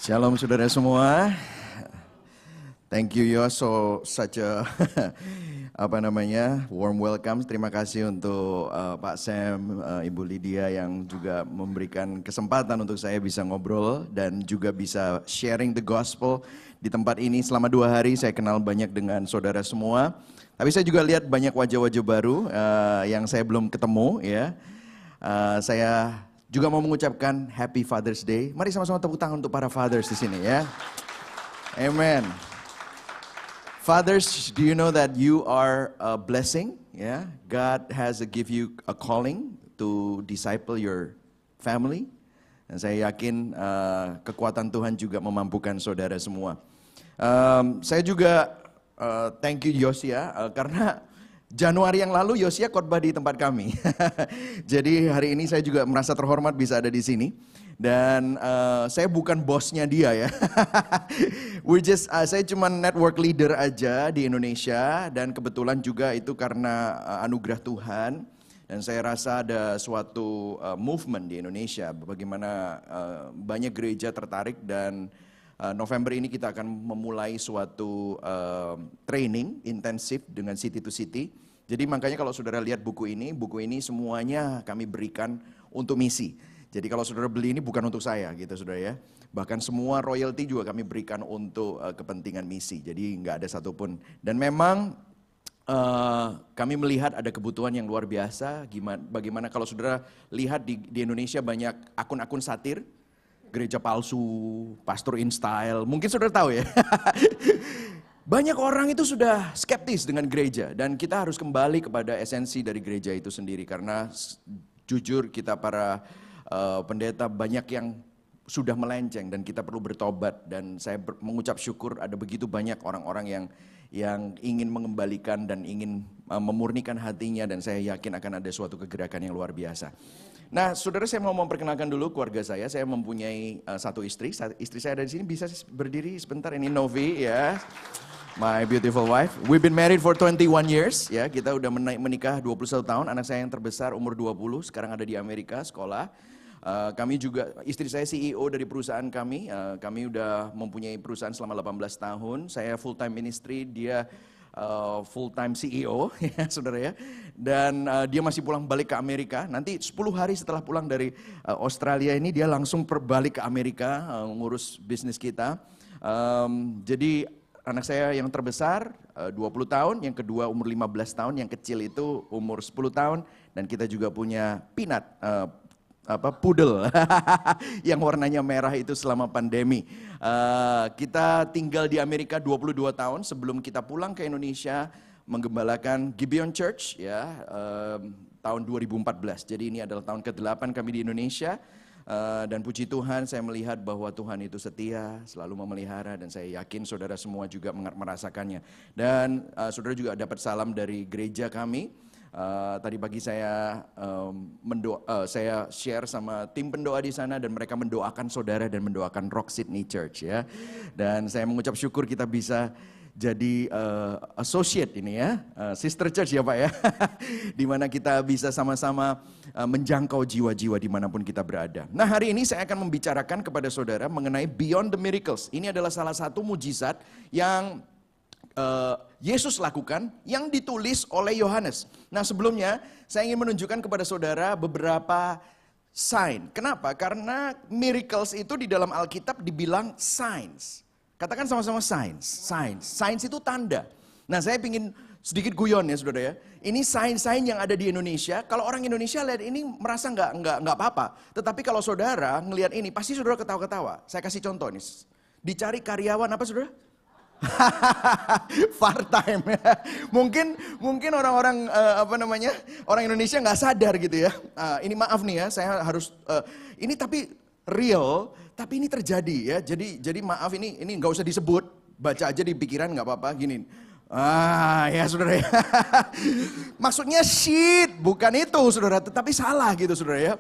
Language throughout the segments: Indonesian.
Shalom saudara semua. Thank you Yos, such a warm welcome. Terima kasih untuk Pak Sam, Ibu Lydia yang juga memberikan kesempatan untuk saya bisa ngobrol dan juga bisa sharing the gospel di tempat ini. Selama 2 hari saya kenal banyak dengan saudara semua. Tapi saya juga lihat banyak wajah-wajah baru yang saya belum ketemu ya. Saya juga mau mengucapkan Happy Father's Day. Mari sama-sama tepuk tangan untuk para fathers di sini ya. Amen. Fathers, do you know that you are a blessing? Yeah, God has give you a calling to disciple your family. Dan saya yakin kekuatan Tuhan juga memampukan saudara semua. Saya juga thank you Yosia karena Januari yang lalu Yosia khotbah di tempat kami. Jadi hari ini saya juga merasa terhormat bisa ada di sini. Dan saya bukan bosnya dia ya. Saya cuma network leader aja di Indonesia. Dan kebetulan juga itu karena anugerah Tuhan. Dan saya rasa ada suatu movement di Indonesia. Bagaimana banyak gereja tertarik dan November ini kita akan memulai suatu training intensif dengan City to City. Jadi makanya kalau saudara lihat buku ini semuanya kami berikan untuk misi. Jadi kalau saudara beli ini bukan untuk saya gitu saudara ya. Bahkan semua royalty juga kami berikan untuk kepentingan misi. Jadi nggak ada satupun. Dan memang kami melihat ada kebutuhan yang luar biasa. Bagaimana kalau saudara lihat di Indonesia banyak akun-akun satir. Gereja palsu, pastor in style, mungkin saudara tahu ya. Banyak orang itu sudah skeptis dengan gereja dan kita harus kembali kepada esensi dari gereja itu sendiri. Karena jujur kita para pendeta banyak yang sudah melenceng dan kita perlu bertobat. Dan saya mengucap syukur ada begitu banyak orang-orang yang ingin mengembalikan dan ingin memurnikan hatinya. Dan saya yakin akan ada suatu kegerakan yang luar biasa. Nah, saudara saya mau memperkenalkan dulu keluarga saya. Saya mempunyai satu istri. Istri saya ada di sini, bisa berdiri sebentar. Ini Novi ya, my beautiful wife. We've been married for 21 years. Ya, kita udah menikah 21 tahun. Anak saya yang terbesar umur 20, sekarang ada di Amerika sekolah. Kami juga, istri saya CEO dari perusahaan kami. Kami udah mempunyai perusahaan selama 18 tahun. Saya full time ministry, dia full time CEO ya saudara ya. Dan dia masih pulang balik ke Amerika. Nanti 10 hari setelah pulang dari Australia ini dia langsung berbalik ke Amerika ngurus bisnis kita. Jadi anak saya yang terbesar 20 tahun, yang kedua umur 15 tahun, yang kecil itu umur 10 tahun. Dan kita juga punya Peanut, poodle yang warnanya merah itu selama pandemi. Kita tinggal di Amerika 22 tahun sebelum kita pulang ke Indonesia menggembalakan Gibeon Church ya tahun 2014. Jadi ini adalah tahun ke-8 kami di Indonesia. Dan puji Tuhan saya melihat bahwa Tuhan itu setia, selalu memelihara dan saya yakin saudara semua juga merasakannya. Dan saudara juga dapat salam dari gereja kami. Tadi pagi saya saya share sama tim pendoa di sana dan mereka mendoakan saudara dan mendoakan Rock Sydney Church ya. Dan saya mengucap syukur kita bisa jadi associate ini ya, sister church ya Pak ya. Di mana kita bisa sama-sama menjangkau jiwa-jiwa dimanapun kita berada. Nah hari ini saya akan membicarakan kepada saudara mengenai Beyond the Miracles. Ini adalah salah satu mujizat yang Yesus lakukan yang ditulis oleh Yohanes. Nah sebelumnya saya ingin menunjukkan kepada saudara beberapa sign. Kenapa? Karena miracles itu di dalam Alkitab dibilang signs. Katakan sama-sama signs. Signs itu tanda. Nah saya ingin sedikit guyon ya saudara ya. Ini sign-sign yang ada di Indonesia. Kalau orang Indonesia lihat ini merasa nggak apa-apa. Tetapi kalau saudara ngelihat ini pasti saudara ketawa-ketawa. Saya kasih contoh nih. Dicari karyawan apa saudara? Part time ya. Mungkin orang-orang orang Indonesia nggak sadar gitu ya. Ini maaf nih ya, saya harus ini tapi real, tapi ini terjadi ya. Jadi maaf ini nggak usah disebut, baca aja di pikiran nggak apa-apa gini. Ya saudara ya. Maksudnya shit, bukan itu saudara, tetapi salah gitu saudara ya.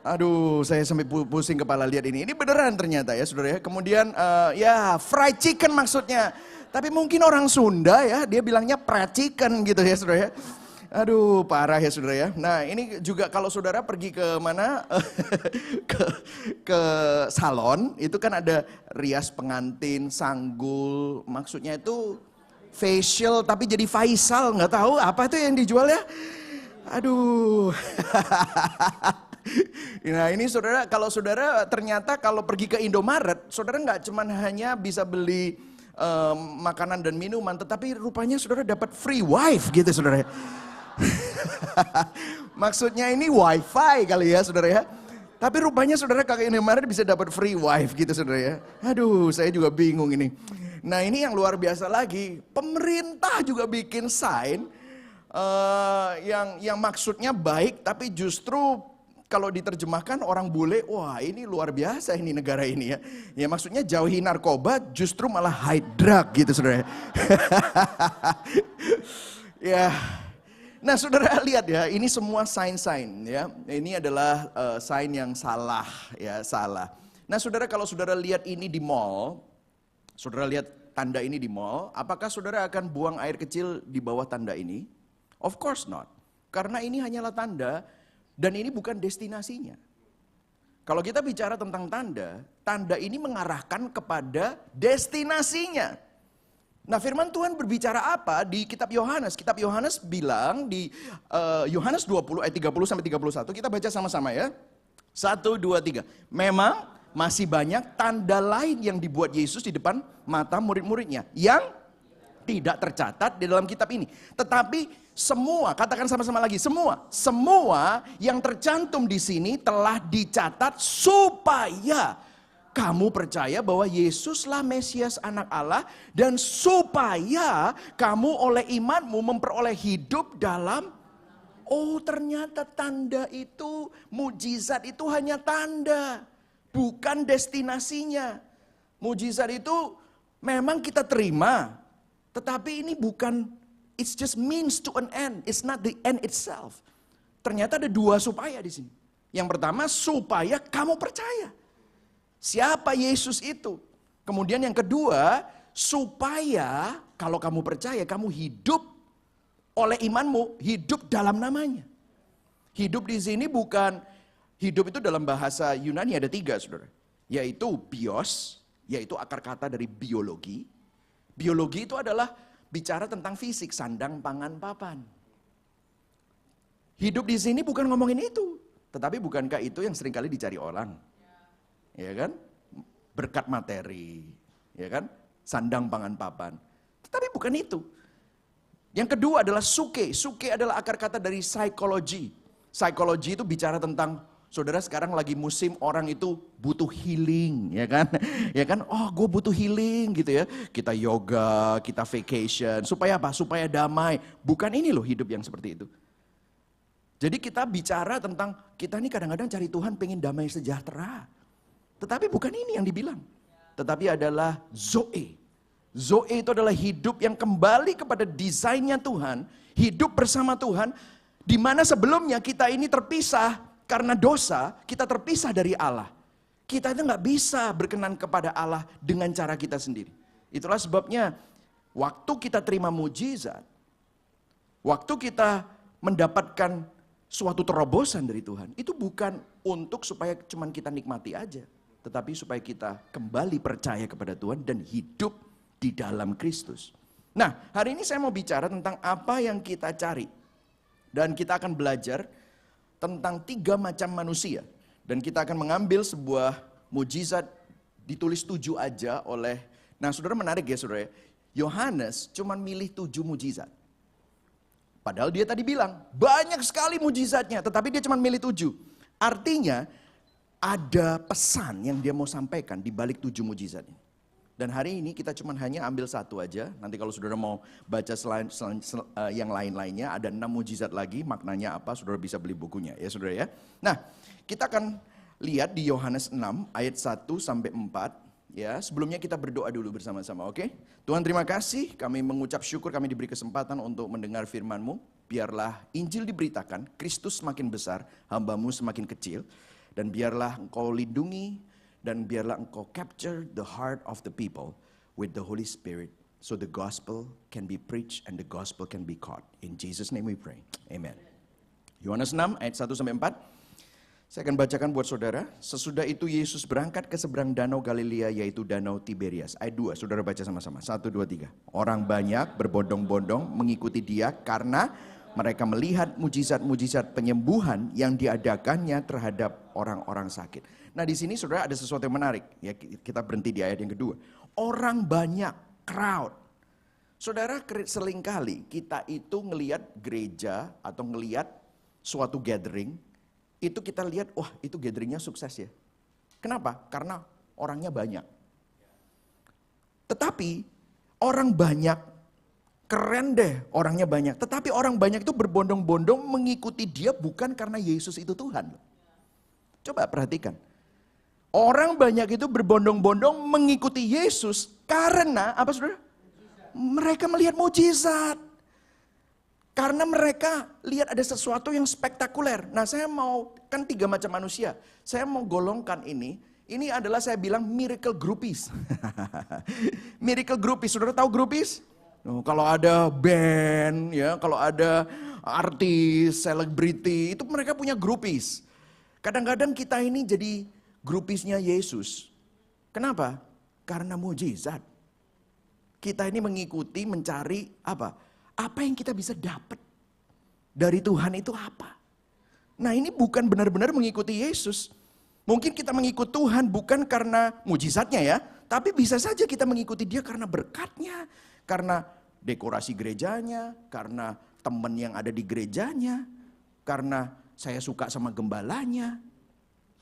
Aduh, saya sampai pusing kepala lihat ini. Ini beneran ternyata ya saudara ya. Kemudian ya fried chicken maksudnya. Tapi mungkin orang Sunda ya, dia bilangnya fried chicken gitu ya saudara ya. Aduh, parah ya saudara ya. Nah ini juga kalau saudara pergi ke mana, ke, ke salon, itu kan ada rias pengantin, sanggul, maksudnya itu facial tapi jadi Faisal, nggak tahu apa itu yang dijual ya. Aduh. Nah ini saudara, kalau saudara ternyata kalau pergi ke Indomaret, saudara nggak cuman hanya bisa beli makanan dan minuman, tetapi rupanya saudara dapat free wife gitu saudara. Maksudnya ini wifi kali ya saudara ya. Tapi rupanya saudara kakek Indomaret bisa dapat free wife gitu saudara ya. Aduh saya juga bingung ini. Nah ini yang luar biasa lagi. Pemerintah juga bikin sign yang maksudnya baik. Tapi justru kalau diterjemahkan orang bule, wah ini luar biasa ini negara ini ya. Ya maksudnya jauhi narkoba justru malah high drug gitu saudara ya. Ya. Nah saudara lihat ya, ini semua sign-sign ya. Ini adalah sign yang salah ya, salah. Nah saudara kalau saudara lihat ini di mall, saudara lihat tanda ini di mall, apakah saudara akan buang air kecil di bawah tanda ini? Of course not. Karena ini hanyalah tanda dan ini bukan destinasinya. Kalau kita bicara tentang tanda, tanda ini mengarahkan kepada destinasinya. Nah firman Tuhan berbicara apa di kitab Yohanes? Kitab Yohanes bilang di Yohanes 20 ayat 30 sampai 31. Kita baca sama-sama ya. 1, 2, 3. Memang masih banyak tanda lain yang dibuat Yesus di depan mata murid-muridnya. Yang tidak tercatat di dalam kitab ini. Tetapi semua, katakan sama-sama lagi. Semua yang tercantum di sini telah dicatat supaya kamu percaya bahwa Yesuslah Mesias anak Allah dan supaya kamu oleh imanmu memperoleh hidup dalam. Oh ternyata tanda itu, mujizat itu hanya tanda, bukan destinasinya. Mujizat itu memang kita terima, tetapi ini bukan, it's just means to an end, it's not the end itself. Ternyata ada 2 supaya di sini. Yang pertama supaya kamu percaya. Siapa Yesus itu? Kemudian yang kedua, supaya kalau kamu percaya, kamu hidup oleh imanmu, hidup dalam namanya. Hidup di sini bukan, hidup itu dalam bahasa Yunani ada 3 saudara. Yaitu bios, yaitu akar kata dari biologi. Biologi itu adalah bicara tentang fisik, sandang, pangan, papan. Hidup di sini bukan ngomongin itu. Tetapi bukankah itu yang seringkali dicari orang? Ya kan, berkat materi, ya kan, sandang pangan papan. Tetapi bukan itu. Yang kedua adalah suke. Suke adalah akar kata dari psikologi. Psikologi itu bicara tentang, saudara sekarang lagi musim orang itu butuh healing, ya kan? Ya kan, oh gue butuh healing gitu ya. Kita yoga, kita vacation, supaya apa? Supaya damai. Bukan ini loh hidup yang seperti itu. Jadi kita bicara tentang, kita nih kadang-kadang cari Tuhan pengen damai sejahtera. Tetapi bukan ini yang dibilang. Tetapi adalah Zoe. Zoe itu adalah hidup yang kembali kepada desainnya Tuhan. Hidup bersama Tuhan. Di mana sebelumnya kita ini terpisah karena dosa. Kita terpisah dari Allah. Kita itu gak bisa berkenan kepada Allah dengan cara kita sendiri. Itulah sebabnya waktu kita terima mujizat. Waktu kita mendapatkan suatu terobosan dari Tuhan. Itu bukan untuk supaya cuman kita nikmati aja. Tetapi supaya kita kembali percaya kepada Tuhan dan hidup di dalam Kristus. Nah, hari ini saya mau bicara tentang apa yang kita cari. Dan kita akan belajar tentang 3 macam manusia. Dan kita akan mengambil sebuah mujizat ditulis 7 aja oleh, nah saudara menarik ya saudara, Yohanes cuma milih 7 mujizat. Padahal dia tadi bilang, banyak sekali mujizatnya, tetapi dia cuma milih 7. Artinya, ada pesan yang dia mau sampaikan di balik 7 mujizat ini. Dan hari ini kita cuma hanya ambil 1 aja. Nanti kalau saudara mau baca yang lain-lainnya, ada 6 mujizat lagi, maknanya apa, saudara bisa beli bukunya ya saudara ya. Nah, kita akan lihat di Yohanes 6 ayat 1 sampai 4. Ya, sebelumnya kita berdoa dulu bersama-sama, oke? Tuhan terima kasih, kami mengucap syukur kami diberi kesempatan untuk mendengar firman-Mu. Biarlah Injil diberitakan, Kristus semakin besar, hamba-Mu semakin kecil. Dan biarlah Engkau lindungi dan biarlah Engkau capture the heart of the people with the Holy Spirit so the gospel can be preached and the gospel can be caught. In Jesus' name we pray. Amen. Yohanes 6 ayat 1-4. Saya akan bacakan buat saudara. Sesudah itu Yesus berangkat ke seberang danau Galilea, yaitu danau Tiberias. Ayat 2, saudara baca sama-sama. 1, 2, 3. Orang banyak berbondong-bondong mengikuti dia karena mereka melihat mujizat-mujizat penyembuhan yang diadakannya terhadap orang-orang sakit. Nah di sini saudara ada sesuatu yang menarik. Ya, kita berhenti di ayat yang kedua. Orang banyak, crowd. Saudara, seringkali kita itu ngelihat gereja atau ngelihat suatu gathering, itu kita lihat, wah itu gatheringnya sukses ya. Kenapa? Karena orangnya banyak. Tetapi orang banyak, keren deh orangnya banyak. Tetapi orang banyak itu berbondong-bondong mengikuti dia bukan karena Yesus itu Tuhan. Coba perhatikan. Orang banyak itu berbondong-bondong mengikuti Yesus karena, apa saudara? Mereka melihat mujizat. Karena mereka lihat ada sesuatu yang spektakuler. Nah saya mau, kan 3 macam manusia. Saya mau golongkan ini adalah saya bilang miracle groupies. Miracle groupies, saudara tahu groupies? Kalau ada band, ya, kalau ada artis, selebriti, itu mereka punya groupies. Kadang-kadang kita ini jadi groupiesnya Yesus. Kenapa? Karena mujizat. Kita ini mengikuti, mencari apa? Apa yang kita bisa dapat dari Tuhan itu apa? Nah ini bukan benar-benar mengikuti Yesus. Mungkin kita mengikut Tuhan bukan karena mujizatnya ya. Tapi bisa saja kita mengikuti dia karena berkatnya. Karena dekorasi gerejanya. Karena teman yang ada di gerejanya. Karena saya suka sama gembalanya.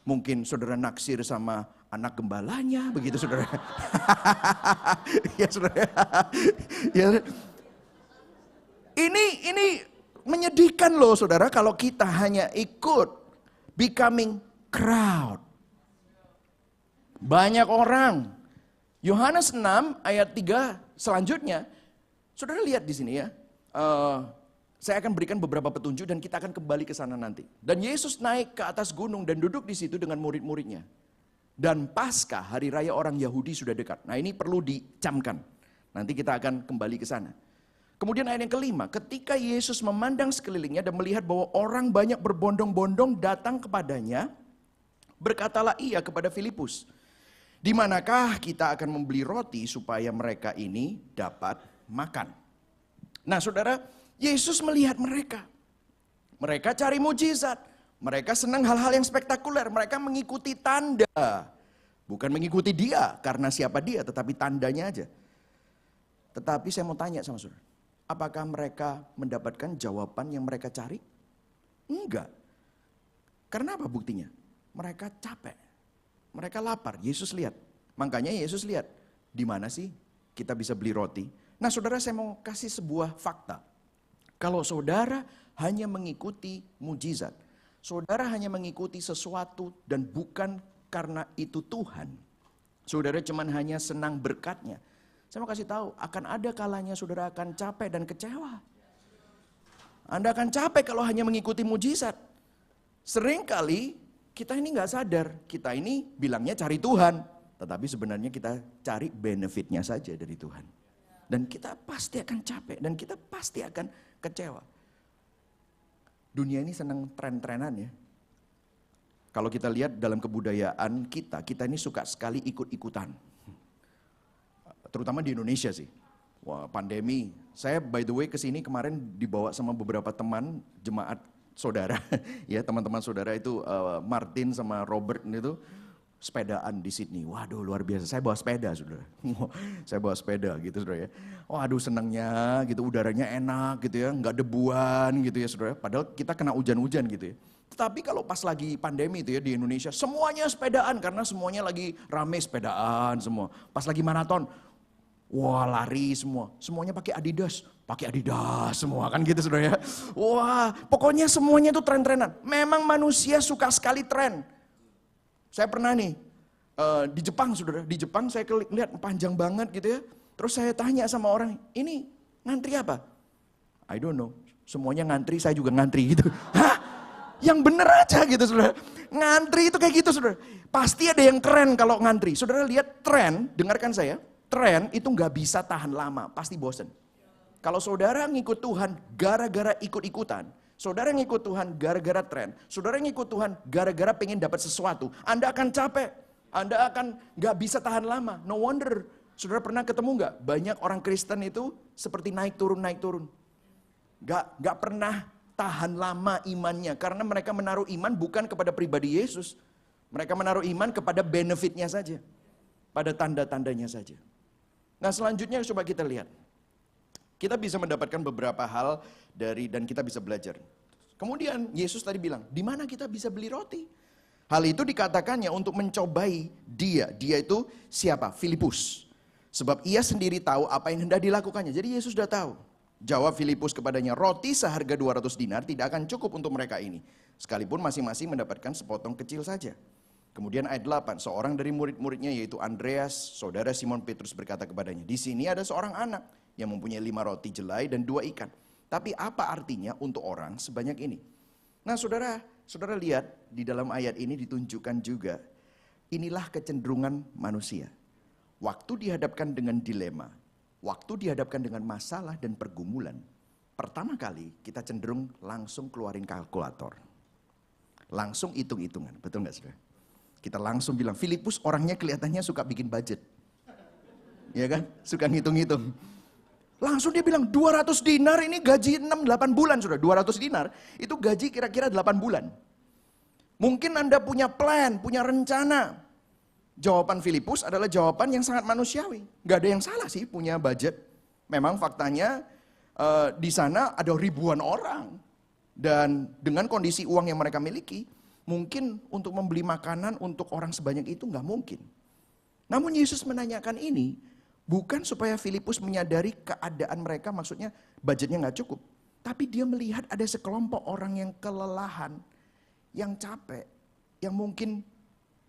Mungkin saudara naksir sama anak gembalanya. Begitu saudara. Ya saudara. Ya. Ini menyedihkan loh saudara kalau kita hanya ikut becoming crowd. Banyak orang. Yohanes 6 ayat 3 selanjutnya. Saudara lihat di sini ya. Saya akan berikan beberapa petunjuk dan kita akan kembali ke sana nanti. Dan Yesus naik ke atas gunung dan duduk di situ dengan murid-muridnya. Dan Paskah, hari raya orang Yahudi sudah dekat. Nah ini perlu dicamkan. Nanti kita akan kembali ke sana. Kemudian ayat yang kelima, ketika Yesus memandang sekelilingnya dan melihat bahwa orang banyak berbondong-bondong datang kepadanya, berkatalah ia kepada Filipus, di manakah kita akan membeli roti supaya mereka ini dapat makan? Nah saudara, Yesus melihat mereka. Mereka cari mujizat. Mereka senang hal-hal yang spektakuler. Mereka mengikuti tanda. Bukan mengikuti dia karena siapa dia, tetapi tandanya aja. Tetapi saya mau tanya sama saudara. Apakah mereka mendapatkan jawaban yang mereka cari? Enggak. Karena apa buktinya? Mereka capek. Mereka lapar. Yesus lihat. Makanya Yesus lihat. Di mana sih kita bisa beli roti? Nah saudara, saya mau kasih sebuah fakta. Kalau saudara hanya mengikuti mujizat. Saudara hanya mengikuti sesuatu dan bukan karena itu Tuhan. Saudara cuman hanya senang berkatnya. Saya mau kasih tahu, akan ada kalanya saudara akan capek dan kecewa. Anda akan capek kalau hanya mengikuti mujizat. Seringkali kita ini nggak sadar, kita ini bilangnya cari Tuhan. Tetapi sebenarnya kita cari benefitnya saja dari Tuhan. Dan kita pasti akan capek dan kita pasti akan kecewa. Dunia ini senang tren-trenan ya. Kalau kita lihat dalam kebudayaan kita ini suka sekali ikut-ikutan. Terutama di Indonesia sih. Wah, pandemi. Saya by the way kesini kemarin dibawa sama beberapa teman jemaat saudara. Ya, teman-teman saudara itu Martin sama Robert itu sepedaan di Sydney. Waduh, luar biasa. Saya bawa sepeda, saudara. Saya bawa sepeda gitu, saudara ya. Waduh, senangnya gitu, udaranya enak gitu ya, nggak debuan gitu ya, saudara. Padahal kita kena hujan-hujan gitu ya. Tetapi kalau pas lagi pandemi itu ya di Indonesia, semuanya sepedaan karena semuanya lagi rame sepedaan semua. Pas lagi maraton, wah lari semua, semuanya pakai Adidas semua kan gitu saudara ya. Wah pokoknya semuanya itu tren-trenan. Memang manusia suka sekali tren. Saya pernah nih di Jepang saudara, di Jepang saya lihat panjang banget gitu ya. Terus saya tanya sama orang, ini ngantri apa? I don't know, semuanya ngantri, saya juga ngantri gitu. Hah? Yang bener aja gitu saudara. Ngantri itu kayak gitu saudara. Pasti ada yang keren kalau ngantri. Saudara lihat tren, dengarkan saya. tren itu nggak bisa tahan lama, pasti bosen. Kalau saudara ngikut Tuhan gara-gara ikut-ikutan, saudara ngikut Tuhan gara-gara tren, saudara ngikut Tuhan gara-gara pengen dapat sesuatu, Anda akan capek, Anda akan nggak bisa tahan lama. No wonder, saudara pernah ketemu nggak? Banyak orang Kristen itu seperti naik turun. Nggak pernah tahan lama imannya, karena mereka menaruh iman bukan kepada pribadi Yesus. Mereka menaruh iman kepada benefitnya saja, pada tanda-tandanya saja. Nah selanjutnya coba kita lihat. Kita bisa mendapatkan beberapa hal dan kita bisa belajar. Kemudian Yesus tadi bilang, di mana kita bisa beli roti? Hal itu dikatakannya untuk mencobai dia. Dia itu siapa? Filipus. Sebab ia sendiri tahu apa yang hendak dilakukannya. Jadi Yesus sudah tahu. Jawab Filipus kepadanya, roti seharga 200 dinar tidak akan cukup untuk mereka ini. Sekalipun masing-masing mendapatkan sepotong kecil saja. Kemudian ayat 8, seorang dari murid-muridnya yaitu Andreas, saudara Simon Petrus berkata kepadanya, di sini ada seorang anak yang mempunyai 5 roti jelai dan 2 ikan. Tapi apa artinya untuk orang sebanyak ini? Nah saudara lihat di dalam ayat ini ditunjukkan juga, inilah kecenderungan manusia. Waktu dihadapkan dengan dilema, waktu dihadapkan dengan masalah dan pergumulan, pertama kali kita cenderung langsung keluarin kalkulator. Langsung hitung-hitungan, betul nggak saudara? Kita langsung bilang, Filipus orangnya kelihatannya suka bikin budget. Ya kan? Suka ngitung-ngitung. Langsung dia bilang 200 dinar ini gaji 6-8 bulan sudah. 200 dinar itu gaji kira-kira 8 bulan. Mungkin Anda punya plan, punya rencana. Jawaban Filipus adalah jawaban yang sangat manusiawi. Gak ada yang salah sih punya budget. Memang faktanya di sana ada ribuan orang. Dan dengan kondisi uang yang mereka miliki, mungkin untuk membeli makanan untuk orang sebanyak itu gak mungkin. Namun Yesus menanyakan ini bukan supaya Filipus menyadari keadaan mereka, maksudnya budgetnya gak cukup. Tapi dia melihat ada sekelompok orang yang kelelahan, yang capek, yang mungkin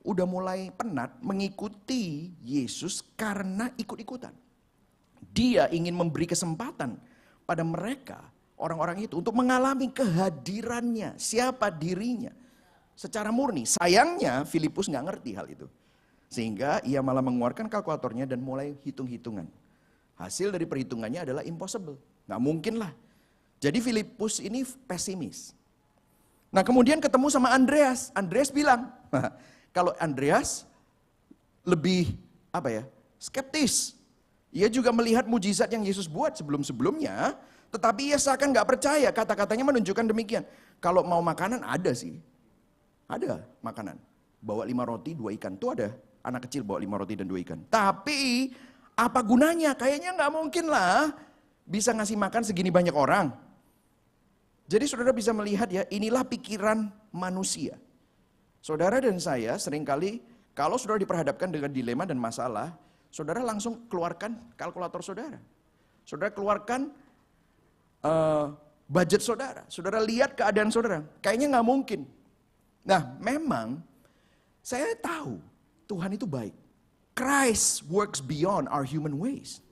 udah mulai penat mengikuti Yesus karena ikut-ikutan. Dia ingin memberi kesempatan pada mereka, orang-orang itu, untuk mengalami kehadirannya, siapa dirinya, secara murni. Sayangnya Filipus gak ngerti hal itu. Sehingga ia malah mengeluarkan kalkulatornya dan mulai hitung-hitungan. Hasil dari perhitungannya adalah impossible. Gak mungkin lah. Jadi Filipus ini pesimis. Nah kemudian ketemu sama Andreas. Andreas bilang, kalau Andreas lebih skeptis. Ia juga melihat mujizat yang Yesus buat sebelum-sebelumnya. Tetapi ia seakan gak percaya. Kata-katanya menunjukkan demikian. Kalau mau makanan ada sih. Ada makanan. Bawa 5 roti, 2 ikan. Itu ada. Anak kecil bawa 5 roti dan 2 ikan. Tapi apa gunanya? Kayaknya nggak mungkin lah bisa ngasih makan segini banyak orang. Jadi saudara bisa melihat ya, inilah pikiran manusia. Saudara dan saya seringkali kalau saudara diperhadapkan dengan dilema dan masalah, saudara langsung keluarkan kalkulator saudara. Saudara keluarkan budget saudara. Saudara lihat keadaan saudara. Kayaknya nggak mungkin. Nah memang saya tahu Tuhan itu baik. Christ works beyond our human ways.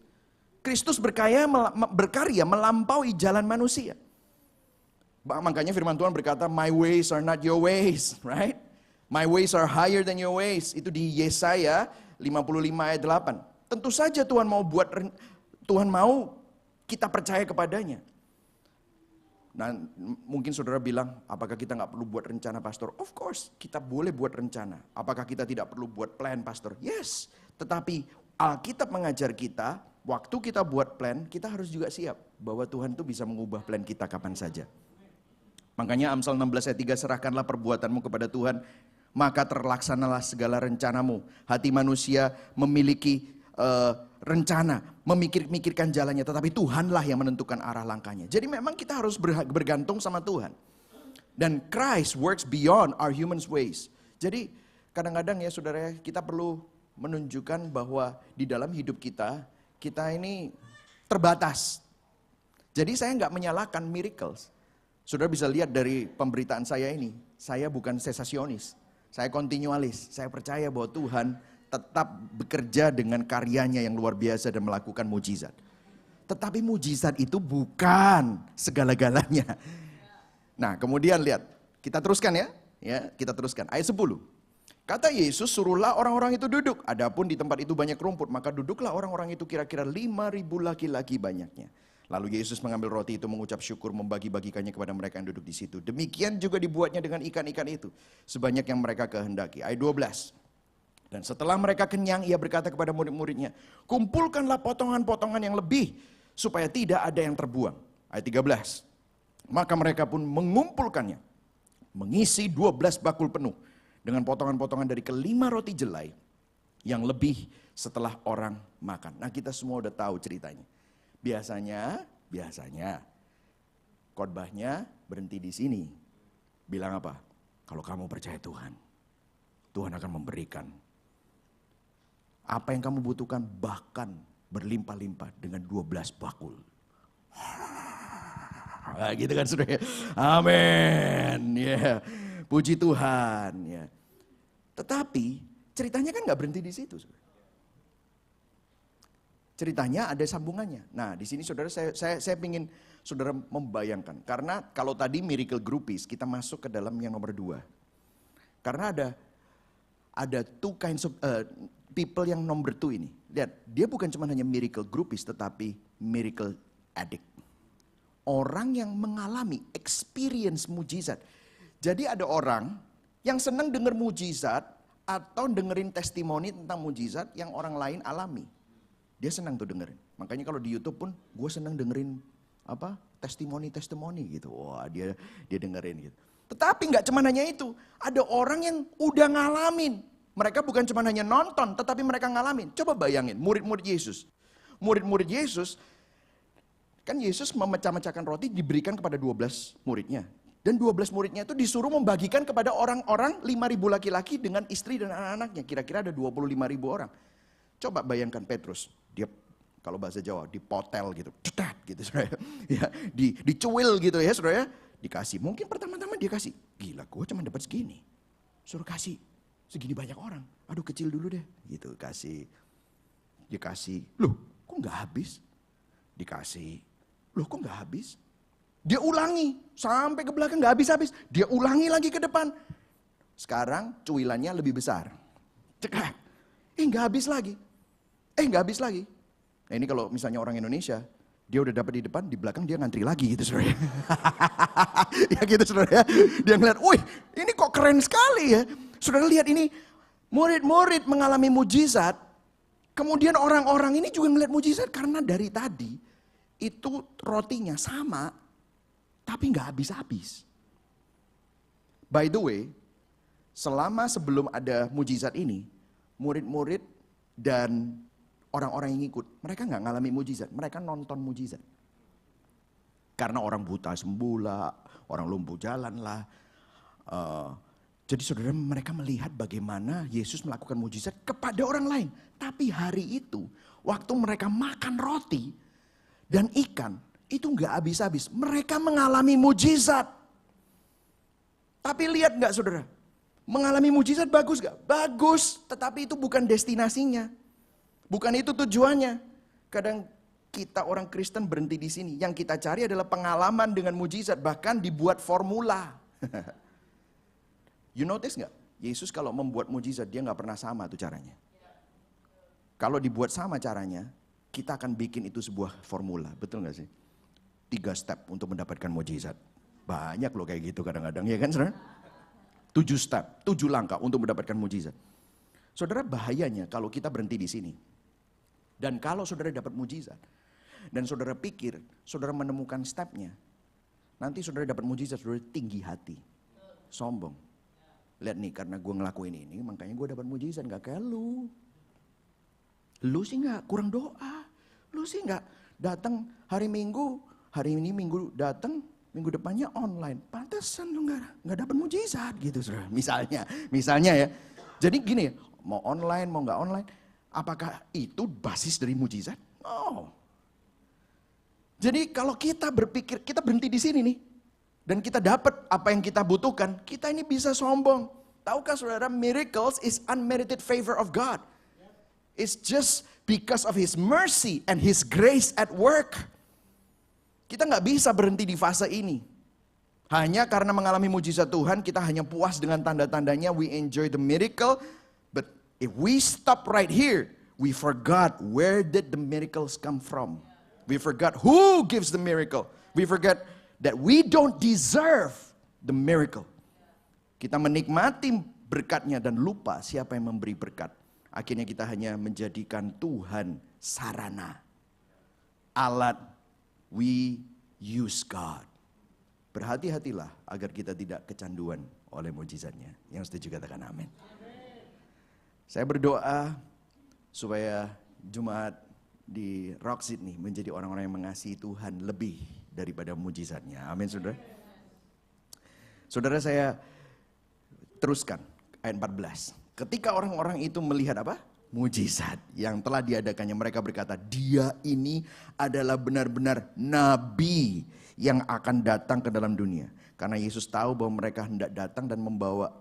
Kristus berkarya melampaui jalan manusia. Makanya firman Tuhan berkata, my ways are not your ways, right? My ways are higher than your ways. Itu di Yesaya 55 ayat 8. Tentu saja Tuhan mau kita percaya kepadanya. Nah mungkin saudara bilang, apakah kita nggak perlu buat rencana pastor? Of course, kita boleh buat rencana. Apakah kita tidak perlu buat plan pastor? Yes, tetapi Alkitab mengajar kita, waktu kita buat plan, kita harus juga siap bahwa Tuhan itu bisa mengubah plan kita kapan saja. Makanya Amsal 16 ayat 3, serahkanlah perbuatanmu kepada Tuhan, maka terlaksanalah segala rencanamu. Hati manusia memiliki rencana, memikirkan jalannya, tetapi Tuhanlah yang menentukan arah langkahnya. Jadi memang kita harus bergantung sama Tuhan. Dan Christ works beyond our human ways. Jadi kadang-kadang ya saudara, kita perlu menunjukkan bahwa di dalam hidup kita ini terbatas. Jadi saya nggak menyalahkan miracles. Saudara bisa lihat dari pemberitaan saya ini, saya bukan sensasionis, saya kontinualis. Saya percaya bahwa Tuhan tetap bekerja dengan karyanya yang luar biasa dan melakukan mujizat. Tetapi mujizat itu bukan segala-galanya. Nah kemudian lihat, kita teruskan ya kita teruskan. Ayat 10. Kata Yesus, suruhlah orang-orang itu duduk. Adapun di tempat itu banyak rumput, maka duduklah orang-orang itu kira-kira 5.000 laki-laki banyaknya. Lalu Yesus mengambil roti itu, mengucap syukur, membagi-bagikannya kepada mereka yang duduk di situ. Demikian juga dibuatnya dengan ikan-ikan itu, sebanyak yang mereka kehendaki. Ayat 12. Dan setelah mereka kenyang, ia berkata kepada murid-muridnya, kumpulkanlah potongan-potongan yang lebih, supaya tidak ada yang terbuang. Ayat 13. Maka mereka pun mengumpulkannya, mengisi 12 bakul penuh, dengan potongan-potongan dari kelima roti jelai yang lebih setelah orang makan. Nah, kita semua udah tahu ceritanya. Biasanya khotbahnya berhenti di sini. Bilang apa? Kalau kamu percaya Tuhan, Tuhan akan memberikan apa yang kamu butuhkan, bahkan berlimpah-limpah dengan 12 bakul. Nah, gitu kan saudara. Amin. Ya, puji Tuhan. Ya. Tetapi ceritanya kan nggak berhenti di situ. Ceritanya ada sambungannya. Nah, di sini saudara saya ingin saudara membayangkan. Karena kalau tadi miracle groupies, kita masuk ke dalam yang nomor 2. Karena ada two kinds of people yang nomor 2 ini. Lihat, dia bukan cuma hanya miracle groupies, tetapi miracle addict. Orang yang mengalami experience mujizat. Jadi ada orang yang senang dengar mujizat atau dengerin testimoni tentang mujizat yang orang lain alami. Dia senang tuh dengerin. Makanya kalau di YouTube pun gue senang dengerin testimoni gitu. Wah, dia dengerin gitu. Tetapi nggak cuma hanya itu. Ada orang yang udah ngalamin. Mereka bukan cuma hanya nonton, tetapi mereka ngalamin. Coba bayangin, murid-murid Yesus. Murid-murid Yesus, kan Yesus memecah-mecahkan roti diberikan kepada 12 muridnya. Dan 12 muridnya itu disuruh membagikan kepada orang-orang 5.000 laki-laki dengan istri dan anak-anaknya. Kira-kira ada 25.000 orang. Coba bayangkan Petrus, dia kalau bahasa Jawa dipotel gitu, cetat gitu saudara. Ya, dicuil gitu ya saudara. Dikasih, mungkin pertama-tama dia kasih. Gila, gue cuma dapat segini. Suruh kasih segini banyak orang. Aduh, kecil dulu deh. Gitu kasih. Dikasih. Loh, kok nggak habis? Dikasih. Loh, kok nggak habis? Dia ulangi sampai ke belakang nggak habis-habis. Dia ulangi lagi ke depan. Sekarang cuilannya lebih besar. Cekat. Nggak habis lagi. Nggak habis lagi. Nah, ini kalau misalnya orang Indonesia, dia udah dapat di depan, di belakang dia ngantri lagi gitu saudara. Ya gitu saudara ya. Dia ngeliat, wih ini kok keren sekali ya. Saudara lihat ini, murid-murid mengalami mujizat. Kemudian orang-orang ini juga ngeliat mujizat karena dari tadi itu rotinya sama, tapi nggak habis-habis. By the way, sebelum ada mujizat ini, murid-murid dan orang-orang yang ikut, mereka nggak ngalami mujizat, mereka nonton mujizat. Karena orang buta sembuh lah, orang lumpuh jalan lah. Jadi saudara, mereka melihat bagaimana Yesus melakukan mujizat kepada orang lain. Tapi hari itu, waktu mereka makan roti dan ikan, itu nggak habis-habis. Mereka mengalami mujizat. Tapi lihat nggak saudara? Mengalami mujizat bagus gak? Bagus, tetapi itu bukan destinasinya. Bukan itu tujuannya. Kadang kita orang Kristen berhenti di sini. Yang kita cari adalah pengalaman dengan mujizat, bahkan dibuat formula. You notice gak? Yesus kalau membuat mujizat, dia gak pernah sama tuh caranya. Kalau dibuat sama caranya, kita akan bikin itu sebuah formula. Betul gak sih? 3 step untuk mendapatkan mujizat. Banyak loh kayak gitu kadang-kadang, ya kan saudara? 7 step, 7 langkah untuk mendapatkan mujizat. Saudara, bahayanya kalau kita berhenti di sini. Dan kalau saudara dapat mujizat, dan saudara pikir, saudara menemukan stepnya, nanti saudara dapat mujizat, saudara tinggi hati, sombong. Lihat nih, karena gue ngelakuin ini, makanya gue dapat mujizat, gak kayak lu. Lu sih gak kurang doa, lu sih gak datang hari Minggu, hari ini Minggu datang, minggu depannya online. Pantesan lu gak dapat mujizat gitu saudara. Misalnya ya. Jadi gini, mau online mau gak online, apakah itu basis dari mujizat? Oh. Jadi kalau kita berpikir, kita berhenti di sini nih. Dan kita dapat apa yang kita butuhkan, kita ini bisa sombong. Tahukah saudara, miracles is unmerited favor of God. It's just because of His mercy and His grace at work. Kita gak bisa berhenti di fase ini. Hanya karena mengalami mujizat Tuhan, kita hanya puas dengan tanda-tandanya, we enjoy the miracle. But if we stop right here, we forgot where did the miracles come from. We forgot who gives the miracle. We forget that we don't deserve the miracle. Kita menikmati berkatnya dan lupa siapa yang memberi berkat. Akhirnya kita hanya menjadikan Tuhan sarana, alat. We use God. Berhati-hatilah agar kita tidak kecanduan oleh mujizatnya. Yang setuju katakan amin. Saya berdoa supaya Jumat di Rock Sydney menjadi orang-orang yang mengasihi Tuhan lebih daripada mujizatnya. Amin, saudara. Saudara, saya teruskan ayat 14. Ketika orang-orang itu melihat apa? Mujizat yang telah diadakannya, mereka berkata, dia ini adalah benar-benar nabi yang akan datang ke dalam dunia. Karena Yesus tahu bahwa mereka hendak datang dan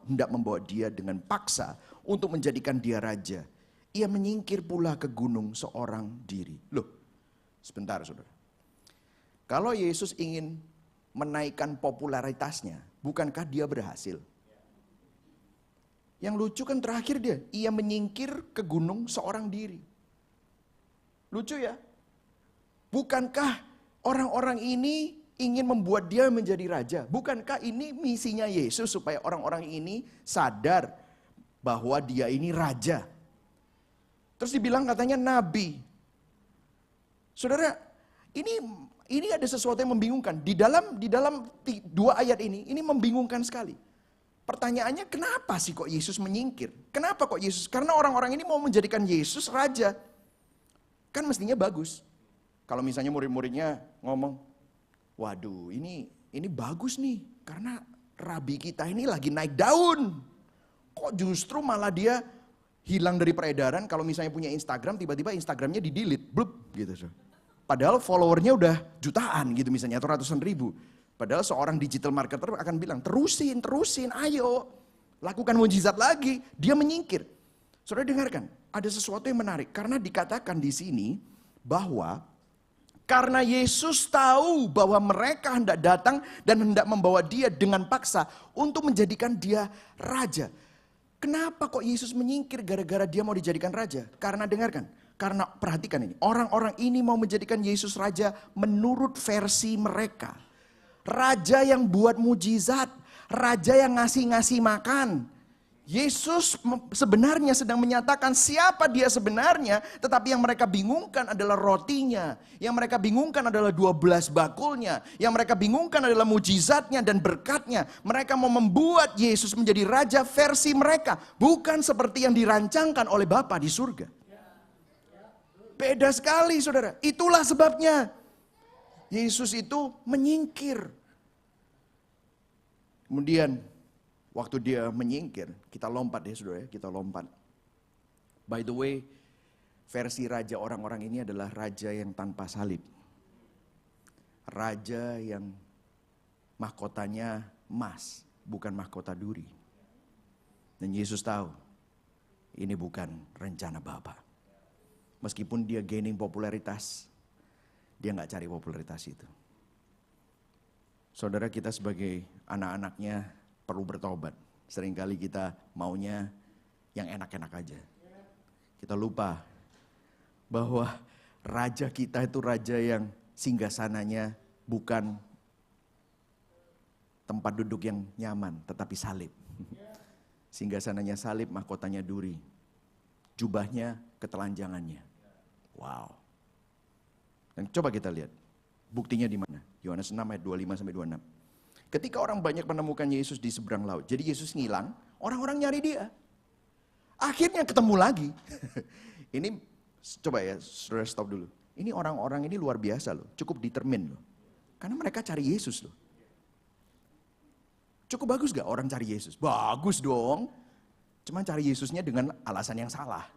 hendak membawa dia dengan paksa untuk menjadikan dia raja. Ia menyingkir pula ke gunung seorang diri. Loh, sebentar saudara. Kalau Yesus ingin menaikkan popularitasnya, bukankah dia berhasil? Yang lucu kan terakhir dia, ia menyingkir ke gunung seorang diri. Lucu ya? Bukankah orang-orang ini ingin membuat dia menjadi raja? Bukankah ini misinya Yesus supaya orang-orang ini sadar bahwa dia ini raja? Terus dibilang katanya nabi. Saudara, ini ada sesuatu yang membingungkan. Di dalam dua ayat ini membingungkan sekali. Pertanyaannya, kenapa sih kok Yesus menyingkir? Kenapa kok Yesus? Karena orang-orang ini mau menjadikan Yesus raja. Kan mestinya bagus. Kalau misalnya murid-muridnya ngomong, waduh ini bagus nih. Karena rabi kita ini lagi naik daun. Kok justru malah dia hilang dari peredaran? Kalau misalnya punya Instagram, tiba-tiba Instagramnya di-delete. Blup, gitu. Padahal followernya udah jutaan gitu misalnya, atau ratusan ribu. Padahal seorang digital marketer akan bilang, terusin, ayo. Lakukan mujizat lagi. Dia menyingkir. Saudara dengarkan, ada sesuatu yang menarik. Karena dikatakan di sini bahwa karena Yesus tahu bahwa mereka hendak datang dan hendak membawa dia dengan paksa untuk menjadikan dia raja. Kenapa kok Yesus menyingkir gara-gara dia mau dijadikan raja? Karena dengarkan, karena perhatikan ini. Orang-orang ini mau menjadikan Yesus raja menurut versi mereka. Raja yang buat mujizat, raja yang ngasih makan. Yesus sebenarnya sedang menyatakan siapa dia sebenarnya, tetapi yang mereka bingungkan adalah rotinya. Yang mereka bingungkan adalah 12 bakulnya. Yang mereka bingungkan adalah mujizatnya dan berkatnya. Mereka mau membuat Yesus menjadi raja versi mereka, bukan seperti yang dirancangkan oleh Bapa di surga. Beda sekali saudara, itulah sebabnya Yesus itu menyingkir. Kemudian waktu dia menyingkir, kita lompat ya saudara, kita lompat. By the way, versi raja orang-orang ini adalah raja yang tanpa salib. Raja yang mahkotanya emas, bukan mahkota duri. Dan Yesus tahu, ini bukan rencana Bapa. Meskipun dia gaining popularitas, dia gak cari popularitas itu. Saudara, kita sebagai anak-anaknya perlu bertobat. Seringkali kita maunya yang enak-enak aja. Kita lupa bahwa raja kita itu raja yang singgasananya bukan tempat duduk yang nyaman, tetapi salib. Singgasananya salib, mahkotanya duri. Jubahnya ketelanjangannya. Wow. Dan coba kita lihat, buktinya di mana? Yohanes 6 ayat 25-26. Ketika orang banyak menemukan Yesus di seberang laut. Jadi Yesus ngilang, orang-orang nyari dia. Akhirnya ketemu lagi. Ini coba ya, saudara stop dulu. Ini orang-orang ini luar biasa loh, cukup determine loh. Karena mereka cari Yesus loh. Cukup bagus gak orang cari Yesus? Bagus dong. Cuma cari Yesusnya dengan alasan yang salah.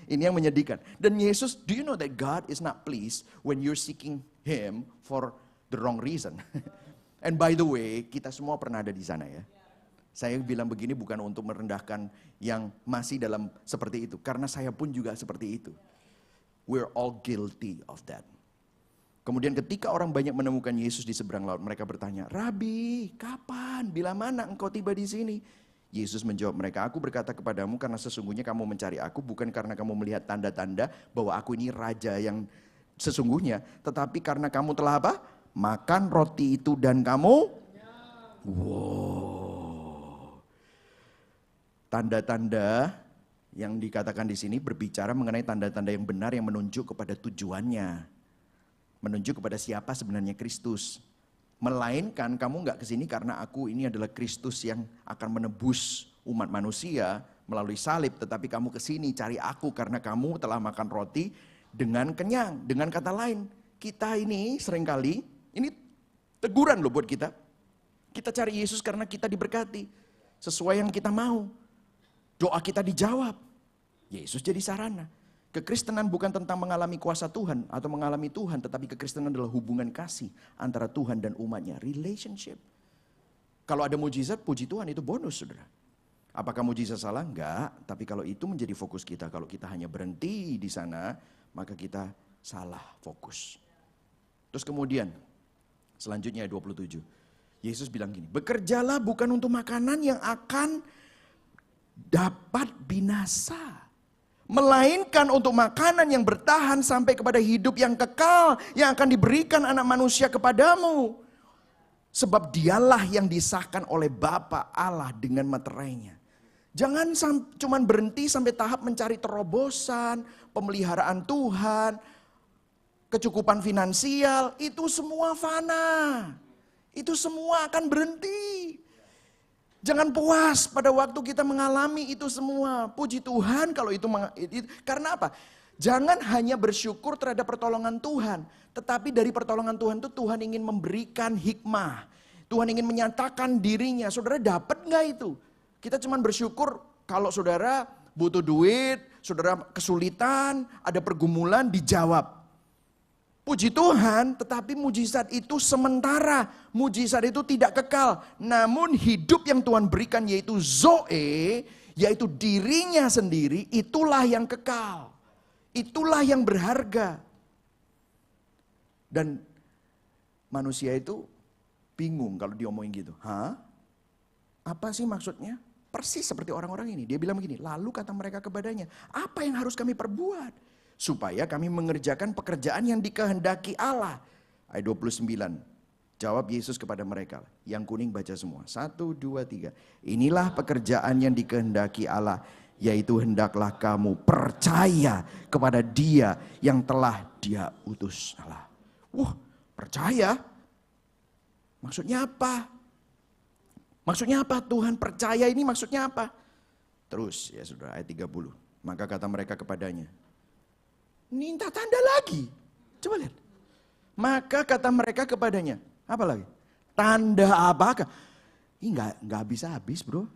Ini yang menyedihkan. Dan Yesus, do you know that God is not pleased when you're seeking Him for the wrong reason? And by the way, kita semua pernah ada di sana ya. Saya bilang begini bukan untuk merendahkan yang masih dalam seperti itu. Karena saya pun juga seperti itu. We're all guilty of that. Kemudian ketika orang banyak menemukan Yesus di seberang laut, mereka bertanya, "Rabi, kapan? Bila mana engkau tiba di sini?" Yesus menjawab mereka, "Aku berkata kepadamu karena sesungguhnya kamu mencari aku, bukan karena kamu melihat tanda-tanda bahwa aku ini raja yang sesungguhnya, tetapi karena kamu telah apa? Makan roti itu dan kamu..." Wow. Tanda-tanda yang dikatakan di sini berbicara mengenai tanda-tanda yang benar yang menunjuk kepada tujuannya. Menunjuk kepada siapa sebenarnya Kristus. Melainkan kamu nggak kesini karena aku ini adalah Kristus yang akan menebus umat manusia melalui salib. Tetapi kamu kesini cari aku karena kamu telah makan roti dengan kenyang. Dengan kata lain, kita ini seringkali, ini teguran loh buat kita. Kita cari Yesus karena kita diberkati. Sesuai yang kita mau. Doa kita dijawab. Yesus jadi sarana. Kekristenan bukan tentang mengalami kuasa Tuhan atau mengalami Tuhan, tetapi kekristenan adalah hubungan kasih antara Tuhan dan umatnya, relationship. Kalau ada mujizat, puji Tuhan, itu bonus, saudara. Apakah mujizat salah? Enggak, tapi kalau itu menjadi fokus kita, kalau kita hanya berhenti di sana, maka kita salah fokus. Terus kemudian, selanjutnya 27, Yesus bilang gini, "Bekerjalah bukan untuk makanan yang akan dapat binasa, melainkan untuk makanan yang bertahan sampai kepada hidup yang kekal yang akan diberikan anak manusia kepadamu. Sebab dialah yang disahkan oleh Bapa Allah dengan materainya." Jangan cuma berhenti sampai tahap mencari terobosan, pemeliharaan Tuhan, kecukupan finansial, itu semua fana. Itu semua akan berhenti. Jangan puas pada waktu kita mengalami itu semua. Puji Tuhan kalau itu, karena apa? Jangan hanya bersyukur terhadap pertolongan Tuhan. Tetapi dari pertolongan Tuhan itu Tuhan ingin memberikan hikmah. Tuhan ingin menyatakan dirinya. Saudara dapat gak itu? Kita cuma bersyukur kalau saudara butuh duit, saudara kesulitan, ada pergumulan, dijawab. Puji Tuhan, tetapi mujizat itu sementara. Mujizat itu tidak kekal. Namun hidup yang Tuhan berikan yaitu Zoe, yaitu dirinya sendiri, itulah yang kekal. Itulah yang berharga. Dan manusia itu bingung kalau diomongin gitu. Hah? Apa sih maksudnya? Persis seperti orang-orang ini. Dia bilang begini, lalu kata mereka kepadanya, "Apa yang harus kami perbuat supaya kami mengerjakan pekerjaan yang dikehendaki Allah?" Ayat 29. Jawab Yesus kepada mereka. Yang kuning baca semua. 1, 2, 3. "Inilah pekerjaan yang dikehendaki Allah, yaitu hendaklah kamu percaya kepada Dia yang telah Dia utus." Allah. Percaya? Maksudnya apa? Maksudnya apa? Tuhan percaya ini maksudnya apa? Terus ya saudara, ayat 30. Maka kata mereka kepadanya, "Minta tanda lagi." Coba lihat. Maka kata mereka kepadanya, apa lagi? Tanda apakah? Ini nggak habis-habis, bro.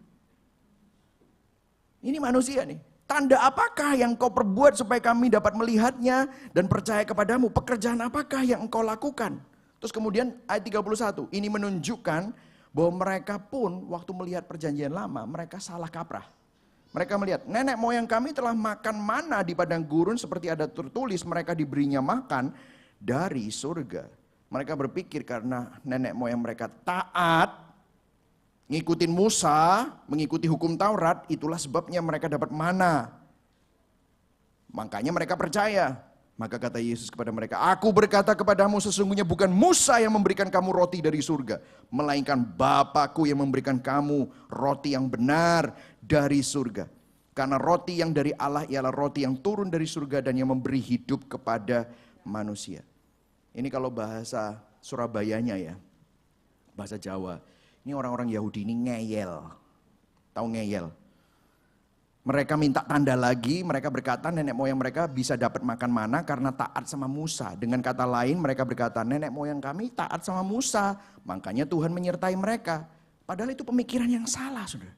Ini manusia nih. Tanda apakah yang kau perbuat supaya kami dapat melihatnya dan percaya kepadamu? Pekerjaan apakah yang engkau lakukan? Terus kemudian ayat 31. Ini menunjukkan bahwa mereka pun waktu melihat perjanjian lama, mereka salah kaprah. Mereka melihat, nenek moyang kami telah makan mana di padang gurun seperti ada tertulis mereka diberinya makan dari surga. Mereka berpikir karena nenek moyang mereka taat, ngikutin Musa, mengikuti hukum Taurat, itulah sebabnya mereka dapat mana. Makanya mereka percaya. Maka kata Yesus kepada mereka, "Aku berkata kepadamu sesungguhnya bukan Musa yang memberikan kamu roti dari surga, melainkan Bapa-Ku yang memberikan kamu roti yang benar dari surga. Karena roti yang dari Allah ialah roti yang turun dari surga dan yang memberi hidup kepada manusia." Ini kalau bahasa Surabayanya ya, bahasa Jawa. Ini orang-orang Yahudi ini ngeyel. Tahu ngeyel? Mereka minta tanda lagi, mereka berkata nenek moyang mereka bisa dapat makan mana karena taat sama Musa. Dengan kata lain mereka berkata nenek moyang kami taat sama Musa, makanya Tuhan menyertai mereka. Padahal itu pemikiran yang salah, saudara.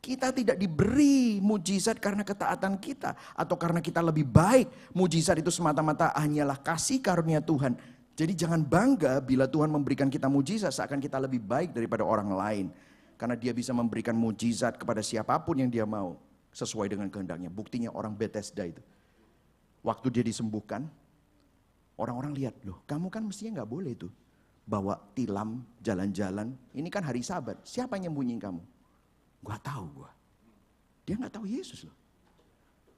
Kita tidak diberi mujizat karena ketaatan kita atau karena kita lebih baik. Mujizat itu semata-mata hanyalah kasih karunia Tuhan. Jadi jangan bangga bila Tuhan memberikan kita mujizat seakan kita lebih baik daripada orang lain. Karena Dia bisa memberikan mujizat kepada siapapun yang Dia mau. Sesuai dengan kehendaknya. Buktinya orang Bethesda itu. Waktu dia disembuhkan, Orang-orang lihat, loh kamu kan mestinya nggak boleh tuh bawa tilam jalan-jalan. Ini kan hari Sabat. Siapa yang nyembunyiin kamu? Gua tahu gua. Dia nggak tahu Yesus loh.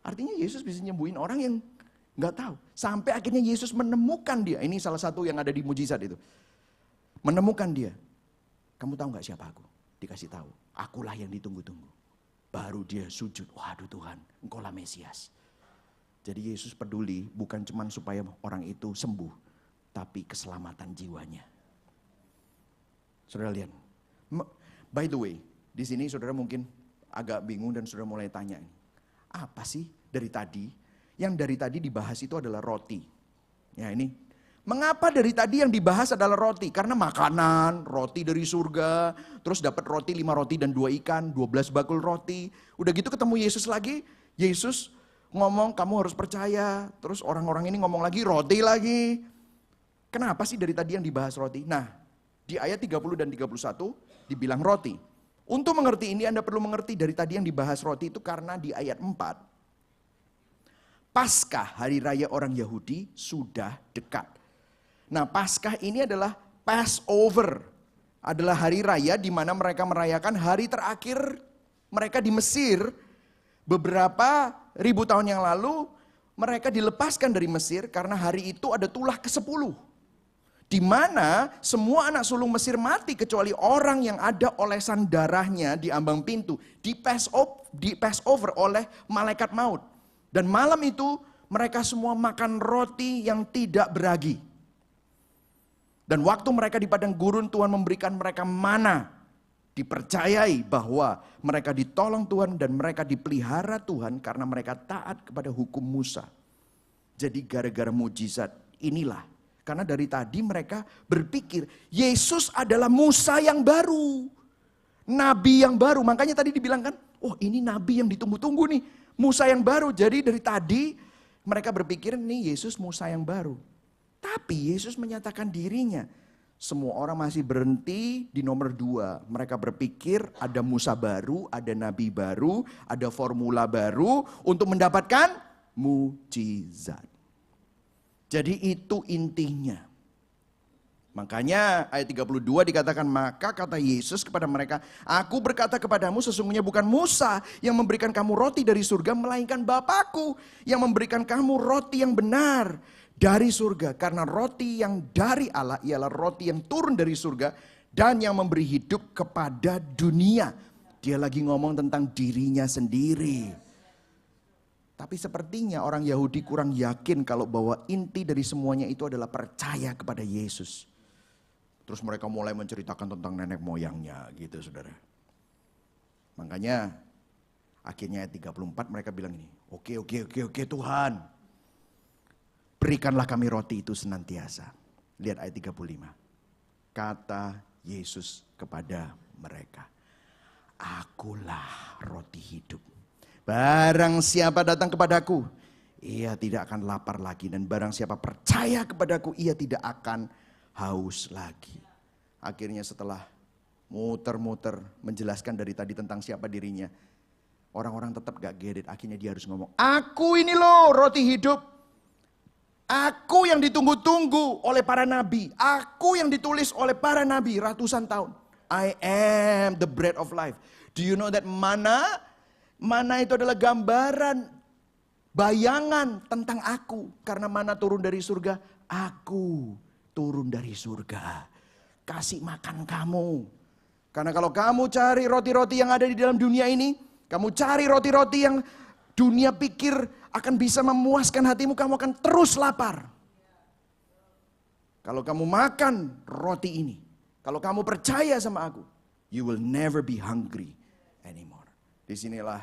Artinya Yesus bisa nyembuhin orang yang nggak tahu. Sampai akhirnya Yesus menemukan dia. Ini salah satu yang ada di mujizat itu. Menemukan dia. Kamu tahu nggak siapa aku? Dikasih tahu. Akulah yang ditunggu-tunggu. Baru dia sujud. Waduh Tuhan, Engkaulah Mesias. Jadi Yesus peduli bukan cuma supaya orang itu sembuh, tapi keselamatan jiwanya. Saudara lihat. By the way, di sini saudara mungkin agak bingung dan saudara mulai tanya, apa sih dari tadi? Yang dari tadi dibahas itu adalah roti. Ya ini, mengapa dari tadi yang dibahas adalah roti? Karena makanan, roti dari surga, terus dapat roti 5 roti dan 2 ikan, 12 bakul roti. Udah gitu ketemu Yesus lagi, Yesus ngomong kamu harus percaya. Terus orang-orang ini ngomong lagi roti lagi. Kenapa sih dari tadi yang dibahas roti? Nah, di ayat 30 dan 31 dibilang roti. Untuk mengerti ini Anda perlu mengerti dari tadi yang dibahas roti itu karena di ayat 4. Paskah hari raya orang Yahudi sudah dekat. Nah, Paskah ini adalah Passover. Adalah hari raya di mana mereka merayakan hari terakhir mereka di Mesir. Beberapa ribu tahun yang lalu mereka dilepaskan dari Mesir karena hari itu ada tulah ke-10. Di mana semua anak sulung Mesir mati kecuali orang yang ada olesan darahnya di ambang pintu. Di Passover oleh malaikat maut. Dan malam itu mereka semua makan roti yang tidak beragi. Dan waktu mereka di padang gurun Tuhan memberikan mereka mana. Dipercayai bahwa mereka ditolong Tuhan dan mereka dipelihara Tuhan karena mereka taat kepada hukum Musa. Jadi gara-gara mujizat inilah. Karena dari tadi mereka berpikir Yesus adalah Musa yang baru. Nabi yang baru. Makanya tadi dibilang kan, oh ini nabi yang ditunggu-tunggu nih. Musa yang baru. Jadi dari tadi mereka berpikir nih Yesus Musa yang baru. Tapi Yesus menyatakan dirinya. Semua orang masih berhenti di nomor 2. Mereka berpikir ada Musa baru, ada nabi baru, ada formula baru untuk mendapatkan mujizat. Jadi itu intinya. Makanya ayat 32 dikatakan, maka kata Yesus kepada mereka, aku berkata kepadamu sesungguhnya bukan Musa yang memberikan kamu roti dari surga, melainkan Bapakku yang memberikan kamu roti yang benar dari surga. Karena roti yang dari Allah ialah roti yang turun dari surga dan yang memberi hidup kepada dunia. Dia lagi ngomong tentang dirinya sendiri. Tapi sepertinya orang Yahudi kurang yakin kalau bahwa inti dari semuanya itu adalah percaya kepada Yesus. Terus mereka mulai menceritakan tentang nenek moyangnya gitu saudara. Makanya akhirnya ayat 34 mereka bilang ini, oke Tuhan. Berikanlah kami roti itu senantiasa. Lihat ayat 35. Kata Yesus kepada mereka, akulah roti hidup. Barang siapa datang kepadaku, ia tidak akan lapar lagi. Dan barang siapa percaya kepadaku, ia tidak akan haus lagi. Akhirnya setelah muter-muter menjelaskan dari tadi tentang siapa dirinya, orang-orang tetap gak get it. Akhirnya dia harus ngomong, aku ini loh roti hidup. Aku yang ditunggu-tunggu oleh para nabi. Aku yang ditulis oleh para nabi ratusan tahun. I am the bread of life. Do you know that mana itu adalah gambaran, bayangan tentang aku. Karena mana turun dari surga, aku turun dari surga. Kasih makan kamu. Karena kalau kamu cari roti-roti yang ada di dalam dunia ini, kamu cari roti-roti yang dunia pikir akan bisa memuaskan hatimu, kamu akan terus lapar. Kalau kamu makan roti ini, kalau kamu percaya sama aku, you will never be hungry anymore. Disinilah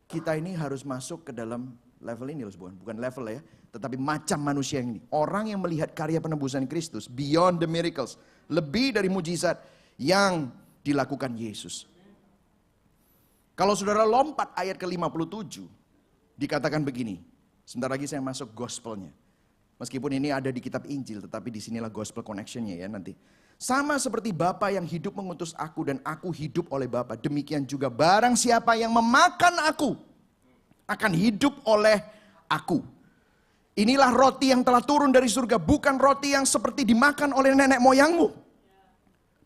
kita ini harus masuk ke dalam level ini, bukan level ya, tetapi macam manusia ini. Orang yang melihat karya penebusan Kristus beyond the miracles, lebih dari mujizat yang dilakukan Yesus. Kalau saudara lompat ayat ke-57, dikatakan begini. Sebentar lagi saya masuk gospelnya. Meskipun ini ada di kitab Injil, tetapi disinilah gospel connectionnya ya nanti. Sama seperti Bapa yang hidup mengutus aku dan aku hidup oleh Bapa. Demikian juga barang siapa yang memakan aku akan hidup oleh aku. Inilah roti yang telah turun dari surga, bukan roti yang seperti dimakan oleh nenek moyangmu.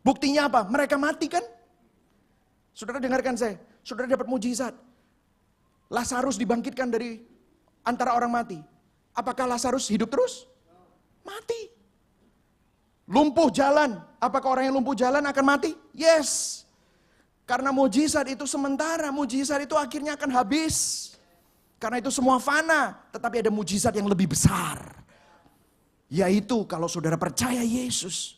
Buktinya apa? Mereka mati kan? Saudara dengarkan saya, saudara dapat mujizat. Lazarus dibangkitkan dari antara orang mati. Apakah Lazarus hidup terus? Mati. Lumpuh jalan, apakah orang yang lumpuh jalan akan mati? Yes. Karena mujizat itu sementara, mujizat itu akhirnya akan habis. Karena itu semua fana, tetapi ada mujizat yang lebih besar. Yaitu kalau saudara percaya Yesus,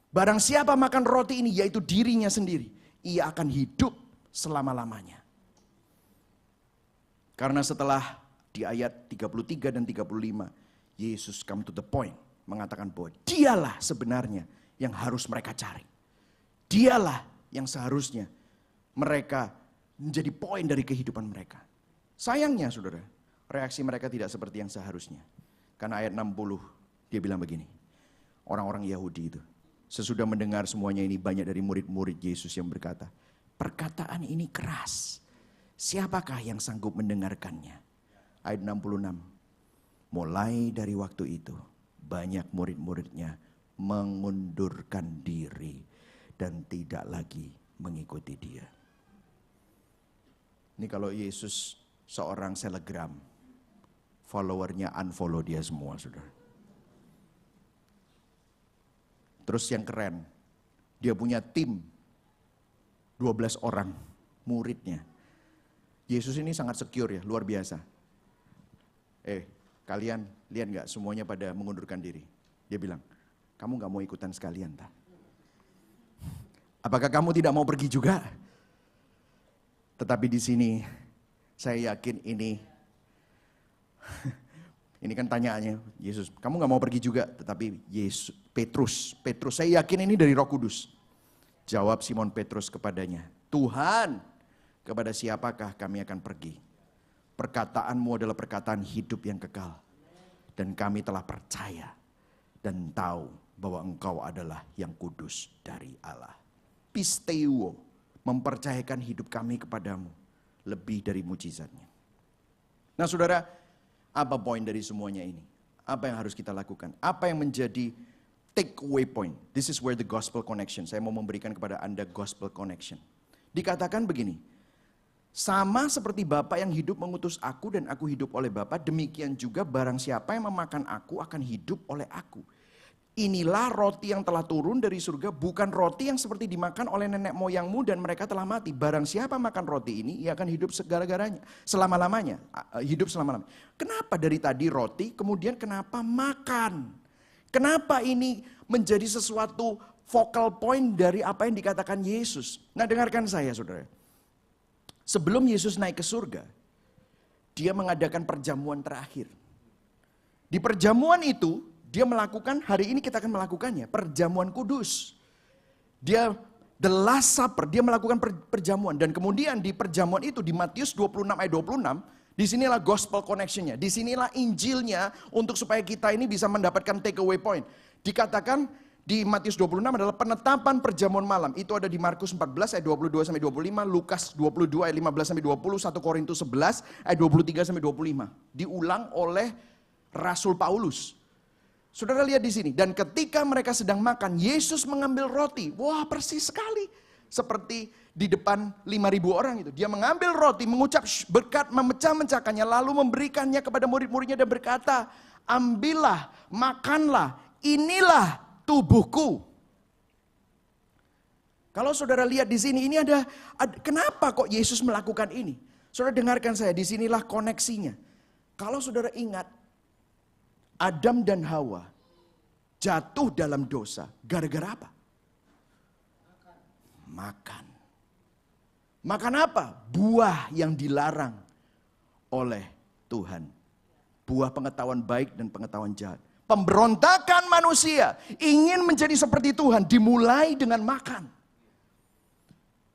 barang siapa makan roti ini, yaitu dirinya sendiri, ia akan hidup selama-lamanya. Karena setelah di ayat 33 dan 35, Yesus come to the point, mengatakan bahwa dialah sebenarnya yang harus mereka cari. Dialah yang seharusnya mereka menjadi poin dari kehidupan mereka. Sayangnya saudara, reaksi mereka tidak seperti yang seharusnya. Karena ayat 60 dia bilang begini, orang-orang Yahudi itu sesudah mendengar semuanya ini, banyak dari murid-murid Yesus yang berkata, perkataan ini keras, siapakah yang sanggup mendengarkannya? Ayat 66, mulai dari waktu itu banyak murid-muridnya mengundurkan diri dan tidak lagi mengikuti dia. Ini kalau Yesus seorang selebgram, followernya unfollow dia semua, saudara. Terus yang keren, dia punya tim 12 orang muridnya. Yesus ini sangat secure ya, luar biasa. Kalian lihat gak semuanya pada mengundurkan diri? Dia bilang, kamu gak mau ikutan sekalian tak? Apakah kamu tidak mau pergi juga? Tetapi di sini saya yakin ini kan tanyaannya Yesus, kamu gak mau pergi juga? Tetapi Yesus, Petrus, saya yakin ini dari Roh Kudus. Jawab Simon Petrus kepadanya, Tuhan, kepada siapakah kami akan pergi? Perkataanmu adalah perkataan hidup yang kekal. Dan kami telah percaya dan tahu bahwa engkau adalah yang kudus dari Allah. Pisteuo, mempercayakan hidup kami kepadamu lebih dari mujizatnya. Nah saudara, apa poin dari semuanya ini? Apa yang harus kita lakukan? Apa yang menjadi take away point? This is where the gospel connection. Saya mau memberikan kepada Anda gospel connection. Dikatakan begini, sama seperti Bapa yang hidup mengutus aku dan aku hidup oleh Bapa, demikian juga barang siapa yang memakan aku akan hidup oleh aku. Inilah roti yang telah turun dari surga, bukan roti yang seperti dimakan oleh nenek moyangmu dan mereka telah mati. Barang siapa makan roti ini, ia akan hidup segala-galanya, selama-lamanya, hidup selama-lamanya. Kenapa dari tadi roti, kemudian kenapa makan? Kenapa ini menjadi sesuatu focal point dari apa yang dikatakan Yesus? Nah dengarkan saya saudara. Sebelum Yesus naik ke surga, dia mengadakan perjamuan terakhir. Di perjamuan itu, dia melakukan, hari ini kita akan melakukannya, perjamuan kudus. Dia, the last supper, dia melakukan perjamuan. Dan kemudian di perjamuan itu, di Matius 26 ayat 26, disinilah gospel connectionnya. Disinilah Injilnya untuk supaya kita ini bisa mendapatkan take away point. Dikatakan di Matius 26 adalah penetapan perjamuan malam. Itu ada di Markus 14 ayat 22 sampai 25, Lukas 22 ayat 15 sampai 20, 1 Korintus 11 ayat 23 sampai 25. Diulang oleh Rasul Paulus. Saudara lihat di sini, dan ketika mereka sedang makan, Yesus mengambil roti. Wah, persis sekali seperti di depan 5.000 orang itu. Dia mengambil roti, mengucap berkat, memecah-mecahkannya, lalu memberikannya kepada murid-muridnya dan berkata, ambillah, makanlah, inilah tubuhku. Kalau saudara lihat di sini, ini ada kenapa kok Yesus melakukan ini? Saudara dengarkan saya, disinilah koneksinya. Kalau saudara ingat, Adam dan Hawa jatuh dalam dosa gara-gara apa? Makan. Makan apa? Buah yang dilarang oleh Tuhan. Buah pengetahuan baik dan pengetahuan jahat. Pemberontakan manusia ingin menjadi seperti Tuhan dimulai dengan makan.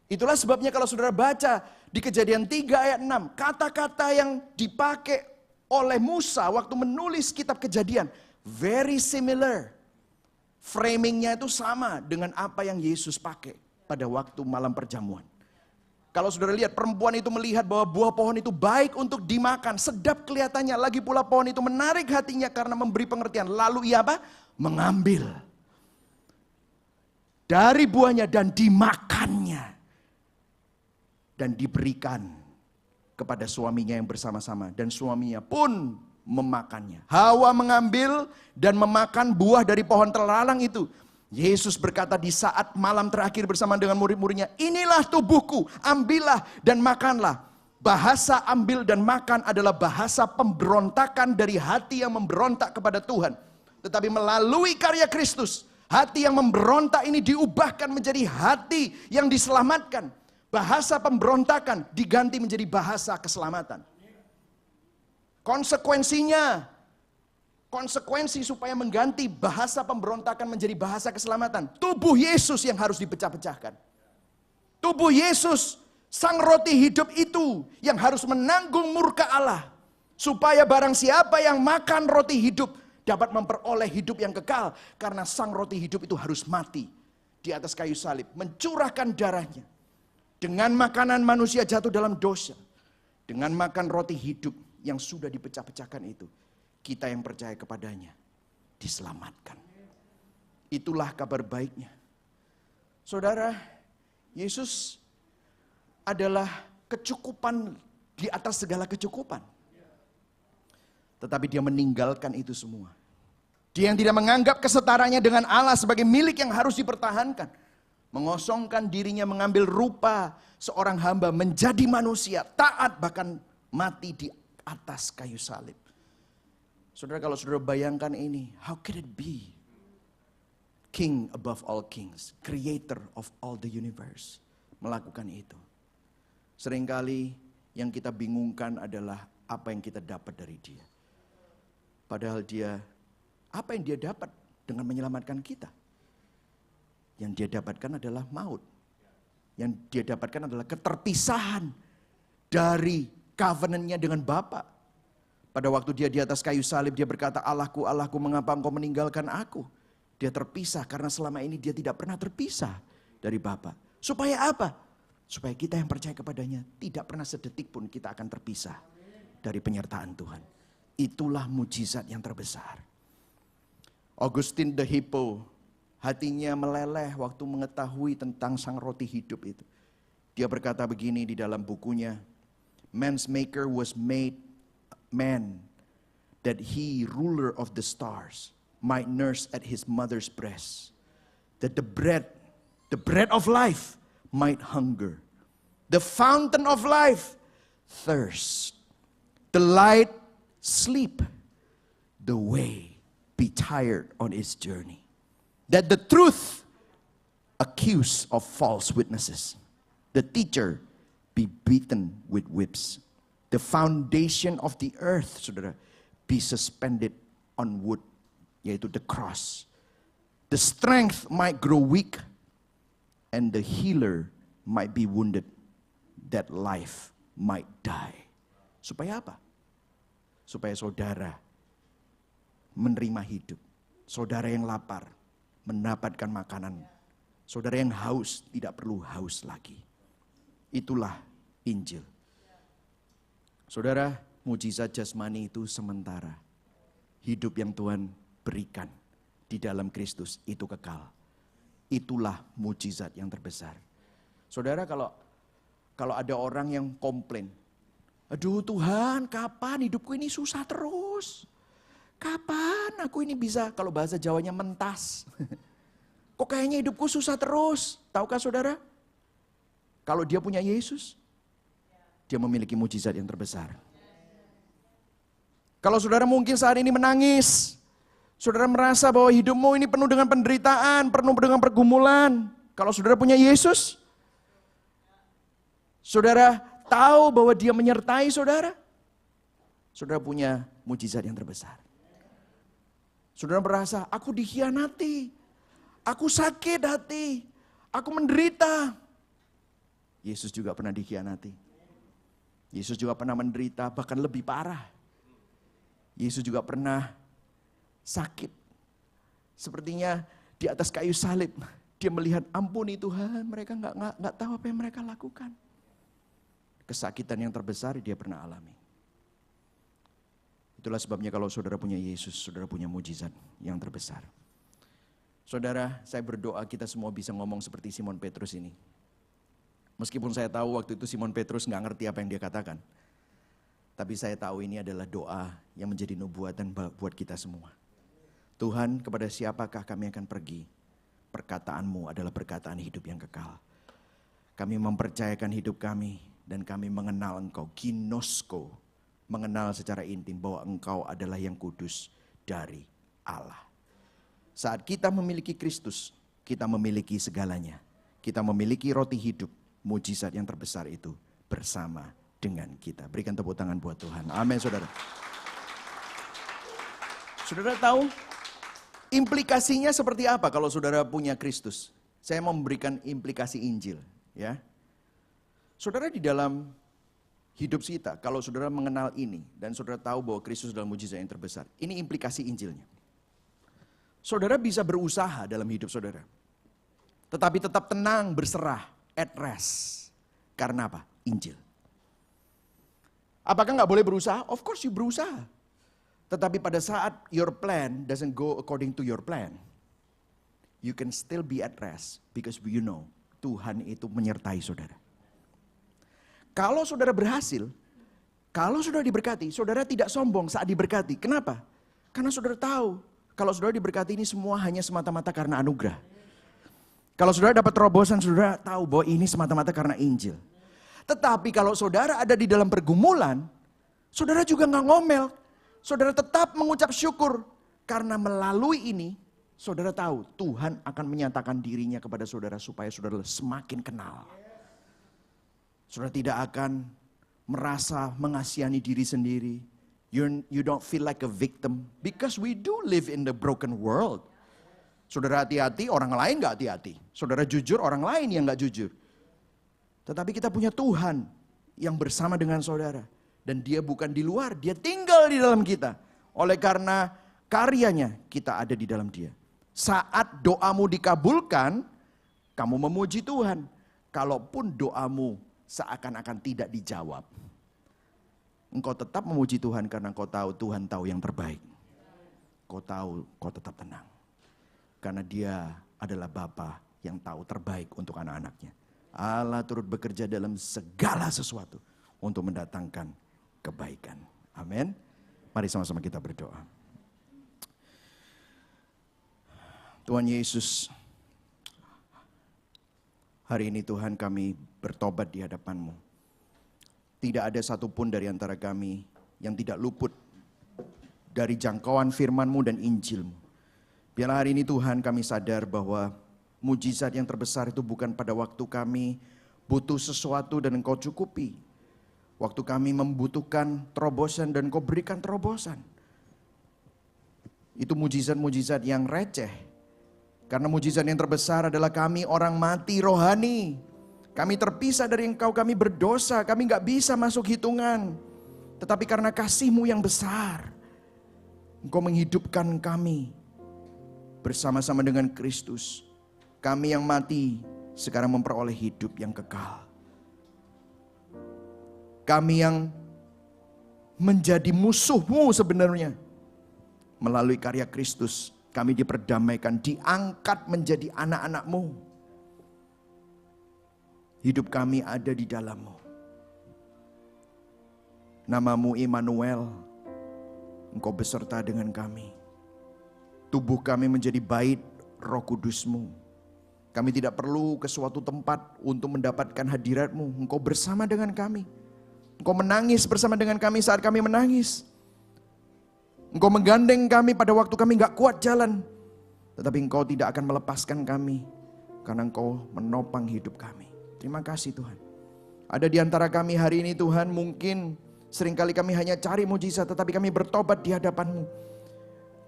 Itulah sebabnya kalau saudara baca di Kejadian 3 ayat 6, kata-kata yang dipakai oleh Musa waktu menulis kitab Kejadian, very similar. Framingnya itu sama dengan apa yang Yesus pakai pada waktu malam perjamuan. Kalau saudara lihat, perempuan itu melihat bahwa buah pohon itu baik untuk dimakan, sedap kelihatannya. Lagi pula pohon itu menarik hatinya karena memberi pengertian. Lalu ia apa? Mengambil dari buahnya dan dimakannya. Dan diberikan kepada suaminya yang bersama-sama. Dan suaminya pun memakannya. Hawa mengambil dan memakan buah dari pohon terlarang itu. Yesus berkata di saat malam terakhir bersama dengan murid-muridnya, inilah tubuhku, ambillah dan makanlah. Bahasa ambil dan makan adalah bahasa pemberontakan dari hati yang memberontak kepada Tuhan. Tetapi melalui karya Kristus, hati yang memberontak ini diubahkan menjadi hati yang diselamatkan. Bahasa pemberontakan diganti menjadi bahasa keselamatan. Konsekuensi supaya mengganti bahasa pemberontakan menjadi bahasa keselamatan. Tubuh Yesus yang harus dipecah-pecahkan. Tubuh Yesus, sang roti hidup itu yang harus menanggung murka Allah. Supaya barang siapa yang makan roti hidup dapat memperoleh hidup yang kekal. Karena sang roti hidup itu harus mati di atas kayu salib. Mencurahkan darahnya. Dengan makanan manusia jatuh dalam dosa. Dengan makan roti hidup yang sudah dipecah-pecahkan itu. Kita yang percaya kepadanya diselamatkan. Itulah kabar baiknya. Saudara, Yesus adalah kecukupan di atas segala kecukupan. Tetapi dia meninggalkan itu semua. Dia yang tidak menganggap kesetaranya dengan Allah sebagai milik yang harus dipertahankan. Mengosongkan dirinya, mengambil rupa seorang hamba, menjadi manusia, taat bahkan mati di atas kayu salib. Saudara, kalau saudara bayangkan ini, how can it be? King above all kings, creator of all the universe, melakukan itu. Seringkali yang kita bingungkan adalah apa yang kita dapat dari dia. Padahal dia, apa yang dia dapat dengan menyelamatkan kita? Yang dia dapatkan adalah maut. Yang dia dapatkan adalah keterpisahan dari covenant-nya dengan Bapa. Pada waktu dia di atas kayu salib, dia berkata, Allahku, Allahku, mengapa engkau meninggalkan aku? Dia terpisah karena selama ini dia tidak pernah terpisah dari Bapa. Supaya apa? Supaya kita yang percaya kepadanya tidak pernah sedetik pun kita akan terpisah dari penyertaan Tuhan. Itulah mujizat yang terbesar. Augustine the Hippo, hatinya meleleh waktu mengetahui tentang sang roti hidup itu. Dia berkata begini di dalam bukunya, man's maker was made man, that he, ruler of the stars, might nurse at his mother's breast, that the bread of life might hunger, the fountain of life thirst, the light sleep, the way be tired on its journey, that the truth accuse of false witnesses, the teacher be beaten with whips, the foundation of the earth, saudara, be suspended on wood, yaitu the cross. The strength might grow weak, and the healer might be wounded, that life might die. Supaya apa? Supaya saudara menerima hidup. Saudara yang lapar mendapatkan makanan. Saudara yang haus tidak perlu haus lagi. Itulah Injil. Saudara, mujizat jasmani itu sementara. Hidup yang Tuhan berikan di dalam Kristus itu kekal. Itulah mujizat yang terbesar. Saudara, kalau ada orang yang komplain, aduh Tuhan, kapan hidupku ini susah terus? Kapan aku ini bisa, kalau bahasa Jawanya mentas. Kok kayaknya hidupku susah terus? Tahukah saudara? Kalau dia punya Yesus, dia memiliki mujizat yang terbesar. Kalau saudara mungkin saat ini menangis, saudara merasa bahwa hidupmu ini penuh dengan penderitaan, penuh dengan pergumulan. Kalau saudara punya Yesus, saudara tahu bahwa dia menyertai saudara. Saudara punya mujizat yang terbesar. Saudara merasa, aku dikhianati, aku sakit hati, aku menderita. Yesus juga pernah dikhianati. Yesus juga pernah menderita, bahkan lebih parah. Yesus juga pernah sakit. Sepertinya di atas kayu salib, dia melihat, ampuni Tuhan, mereka nggak tahu apa yang mereka lakukan. kesakitan yang terbesar dia pernah alami. Itulah sebabnya kalau saudara punya Yesus, saudara punya mujizat yang terbesar. Saudara, saya berdoa kita semua bisa ngomong seperti Simon Petrus ini. Meskipun saya tahu waktu itu Simon Petrus nggak ngerti apa yang dia katakan. Tapi saya tahu ini adalah doa yang menjadi nubuatan buat kita semua. Tuhan, kepada siapakah kami akan pergi? Perkataanmu adalah perkataan hidup yang kekal. Kami mempercayakan hidup kami dan kami mengenal Engkau, ginosko, mengenal secara intim bahwa Engkau adalah yang kudus dari Allah. Saat kita memiliki Kristus, kita memiliki segalanya. Kita memiliki roti hidup, mujizat yang terbesar itu bersama dengan kita. Berikan tepuk tangan buat Tuhan. Amin, saudara. Saudara tahu implikasinya seperti apa kalau saudara punya Kristus? Saya mau memberikan implikasi Injil, ya. Saudara, di dalam hidup kita, kalau saudara mengenal ini dan saudara tahu bahwa Kristus adalah mujizat yang terbesar, ini implikasi Injilnya. Saudara bisa berusaha dalam hidup saudara, tetapi tetap tenang, berserah, at rest. Karena apa? Injil. Apakah nggak boleh berusaha? Of course you berusaha. Tetapi pada saat your plan doesn't go according to your plan, you can still be at rest because you know Tuhan itu menyertai saudara. Kalau saudara berhasil, kalau saudara diberkati, saudara tidak sombong saat diberkati. Kenapa? Karena saudara tahu, kalau saudara diberkati ini semua hanya semata-mata karena anugerah. Kalau saudara dapat terobosan, saudara tahu bahwa ini semata-mata karena Injil. Tetapi kalau saudara ada di dalam pergumulan, saudara juga nggak ngomel. Saudara tetap mengucap syukur. Karena melalui ini, saudara tahu Tuhan akan menyatakan dirinya kepada saudara supaya saudara semakin kenal. Saudara tidak akan merasa mengasihani diri sendiri. You don't feel like a victim. Because we do live in the broken world. Saudara hati-hati, orang lain gak hati-hati. Saudara jujur, orang lain yang gak jujur. Tetapi kita punya Tuhan yang bersama dengan saudara. Dan dia bukan di luar, dia tinggal di dalam kita. Oleh karena karyanya, kita ada di dalam dia. Saat doamu dikabulkan, kamu memuji Tuhan. Kalaupun doamu seakan-akan tidak dijawab, engkau tetap memuji Tuhan karena engkau tahu Tuhan tahu yang terbaik. Kau tahu, kau tetap tenang. Karena dia adalah Bapa yang tahu terbaik untuk anak-anaknya. Allah turut bekerja dalam segala sesuatu untuk mendatangkan kebaikan. Amin. Mari sama-sama kita berdoa. Tuhan Yesus, hari ini Tuhan kami bertobat di hadapan-Mu. Tidak ada satupun dari antara kami yang tidak luput dari jangkauan firman-Mu dan Injil-Mu. Biarlah hari ini Tuhan kami sadar bahwa mujizat yang terbesar itu bukan pada waktu kami butuh sesuatu dan Engkau cukupi. Waktu kami membutuhkan terobosan dan Engkau berikan terobosan. Itu mujizat-mujizat yang receh. Karena mujizat yang terbesar adalah kami orang mati rohani. Kami terpisah dari Engkau, kami berdosa, kami gak bisa masuk hitungan. Tetapi karena kasih-Mu yang besar, Engkau menghidupkan kami bersama-sama dengan Kristus. Kami yang mati sekarang memperoleh hidup yang kekal. Kami yang menjadi musuh-Mu sebenarnya, melalui karya Kristus, kami diperdamaikan, diangkat menjadi anak-anak-Mu. Hidup kami ada di dalam-Mu. Nama-Mu Immanuel, Engkau beserta dengan kami. Tubuh kami menjadi bait Roh Kudus-Mu. Kami tidak perlu ke suatu tempat untuk mendapatkan hadirat-Mu. Engkau bersama dengan kami. Engkau menangis bersama dengan kami saat kami menangis. Engkau menggandeng kami pada waktu kami gak kuat jalan. Tetapi Engkau tidak akan melepaskan kami. Karena Engkau menopang hidup kami. Terima kasih Tuhan. Ada di antara kami hari ini Tuhan, mungkin seringkali kami hanya cari mujizat, tetapi kami bertobat di hadapan-Mu.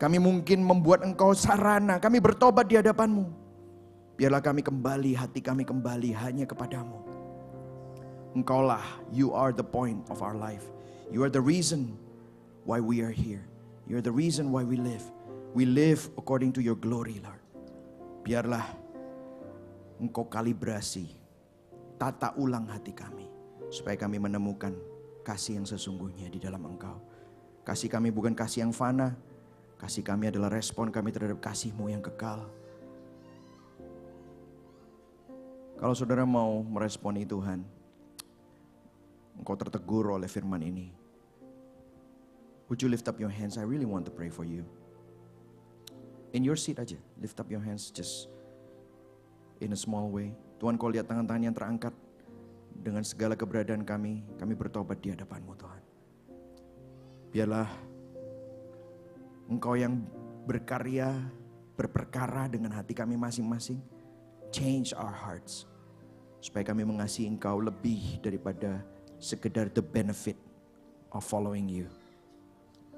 Kami mungkin membuat Engkau sarana, kami bertobat di hadapan-Mu. Biarlah kami kembali, hati kami kembali hanya kepadamu. Engkaulah, you are the point of our life. You are the reason why we are here. You are the reason why we live. We live according to your glory, Lord. Biarlah Engkau kalibrasi, tata ulang hati kami. supaya kami menemukan kasih yang sesungguhnya di dalam Engkau. Kasih kami bukan kasih yang fana, kasih kami adalah respon kami terhadap kasih-Mu yang kekal. Kalau saudara mau meresponi Tuhan, engkau tertegur oleh firman ini. Would you lift up your hands? I really want to pray for you. In your seat aja, lift up your hands just in a small way. Tuhan, kau lihat tangan-tangan yang terangkat. Dengan segala keberadaan kami bertobat di hadapan-Mu Tuhan. Biarlah Engkau yang berkarya, berperkara dengan hati kami masing-masing. Change our hearts. Supaya kami mengasihi Engkau lebih daripada sekedar the benefit of following you.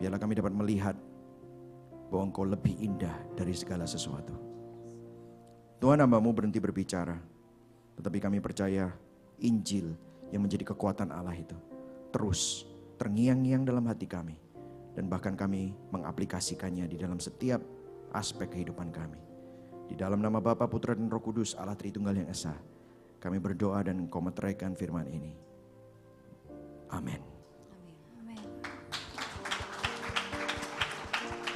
Biarlah kami dapat melihat bahwa Engkau lebih indah dari segala sesuatu. Tuhan, hamba-Mu berhenti berbicara. Tetapi kami percaya Injil yang menjadi kekuatan Allah itu terus terngiang-ngiang dalam hati kami. Dan bahkan kami mengaplikasikannya di dalam setiap aspek kehidupan kami. Di dalam nama Bapa, Putra dan Roh Kudus, Allah Tritunggal yang Esa, kami berdoa dan Engkau meteraikan firman ini. Amin.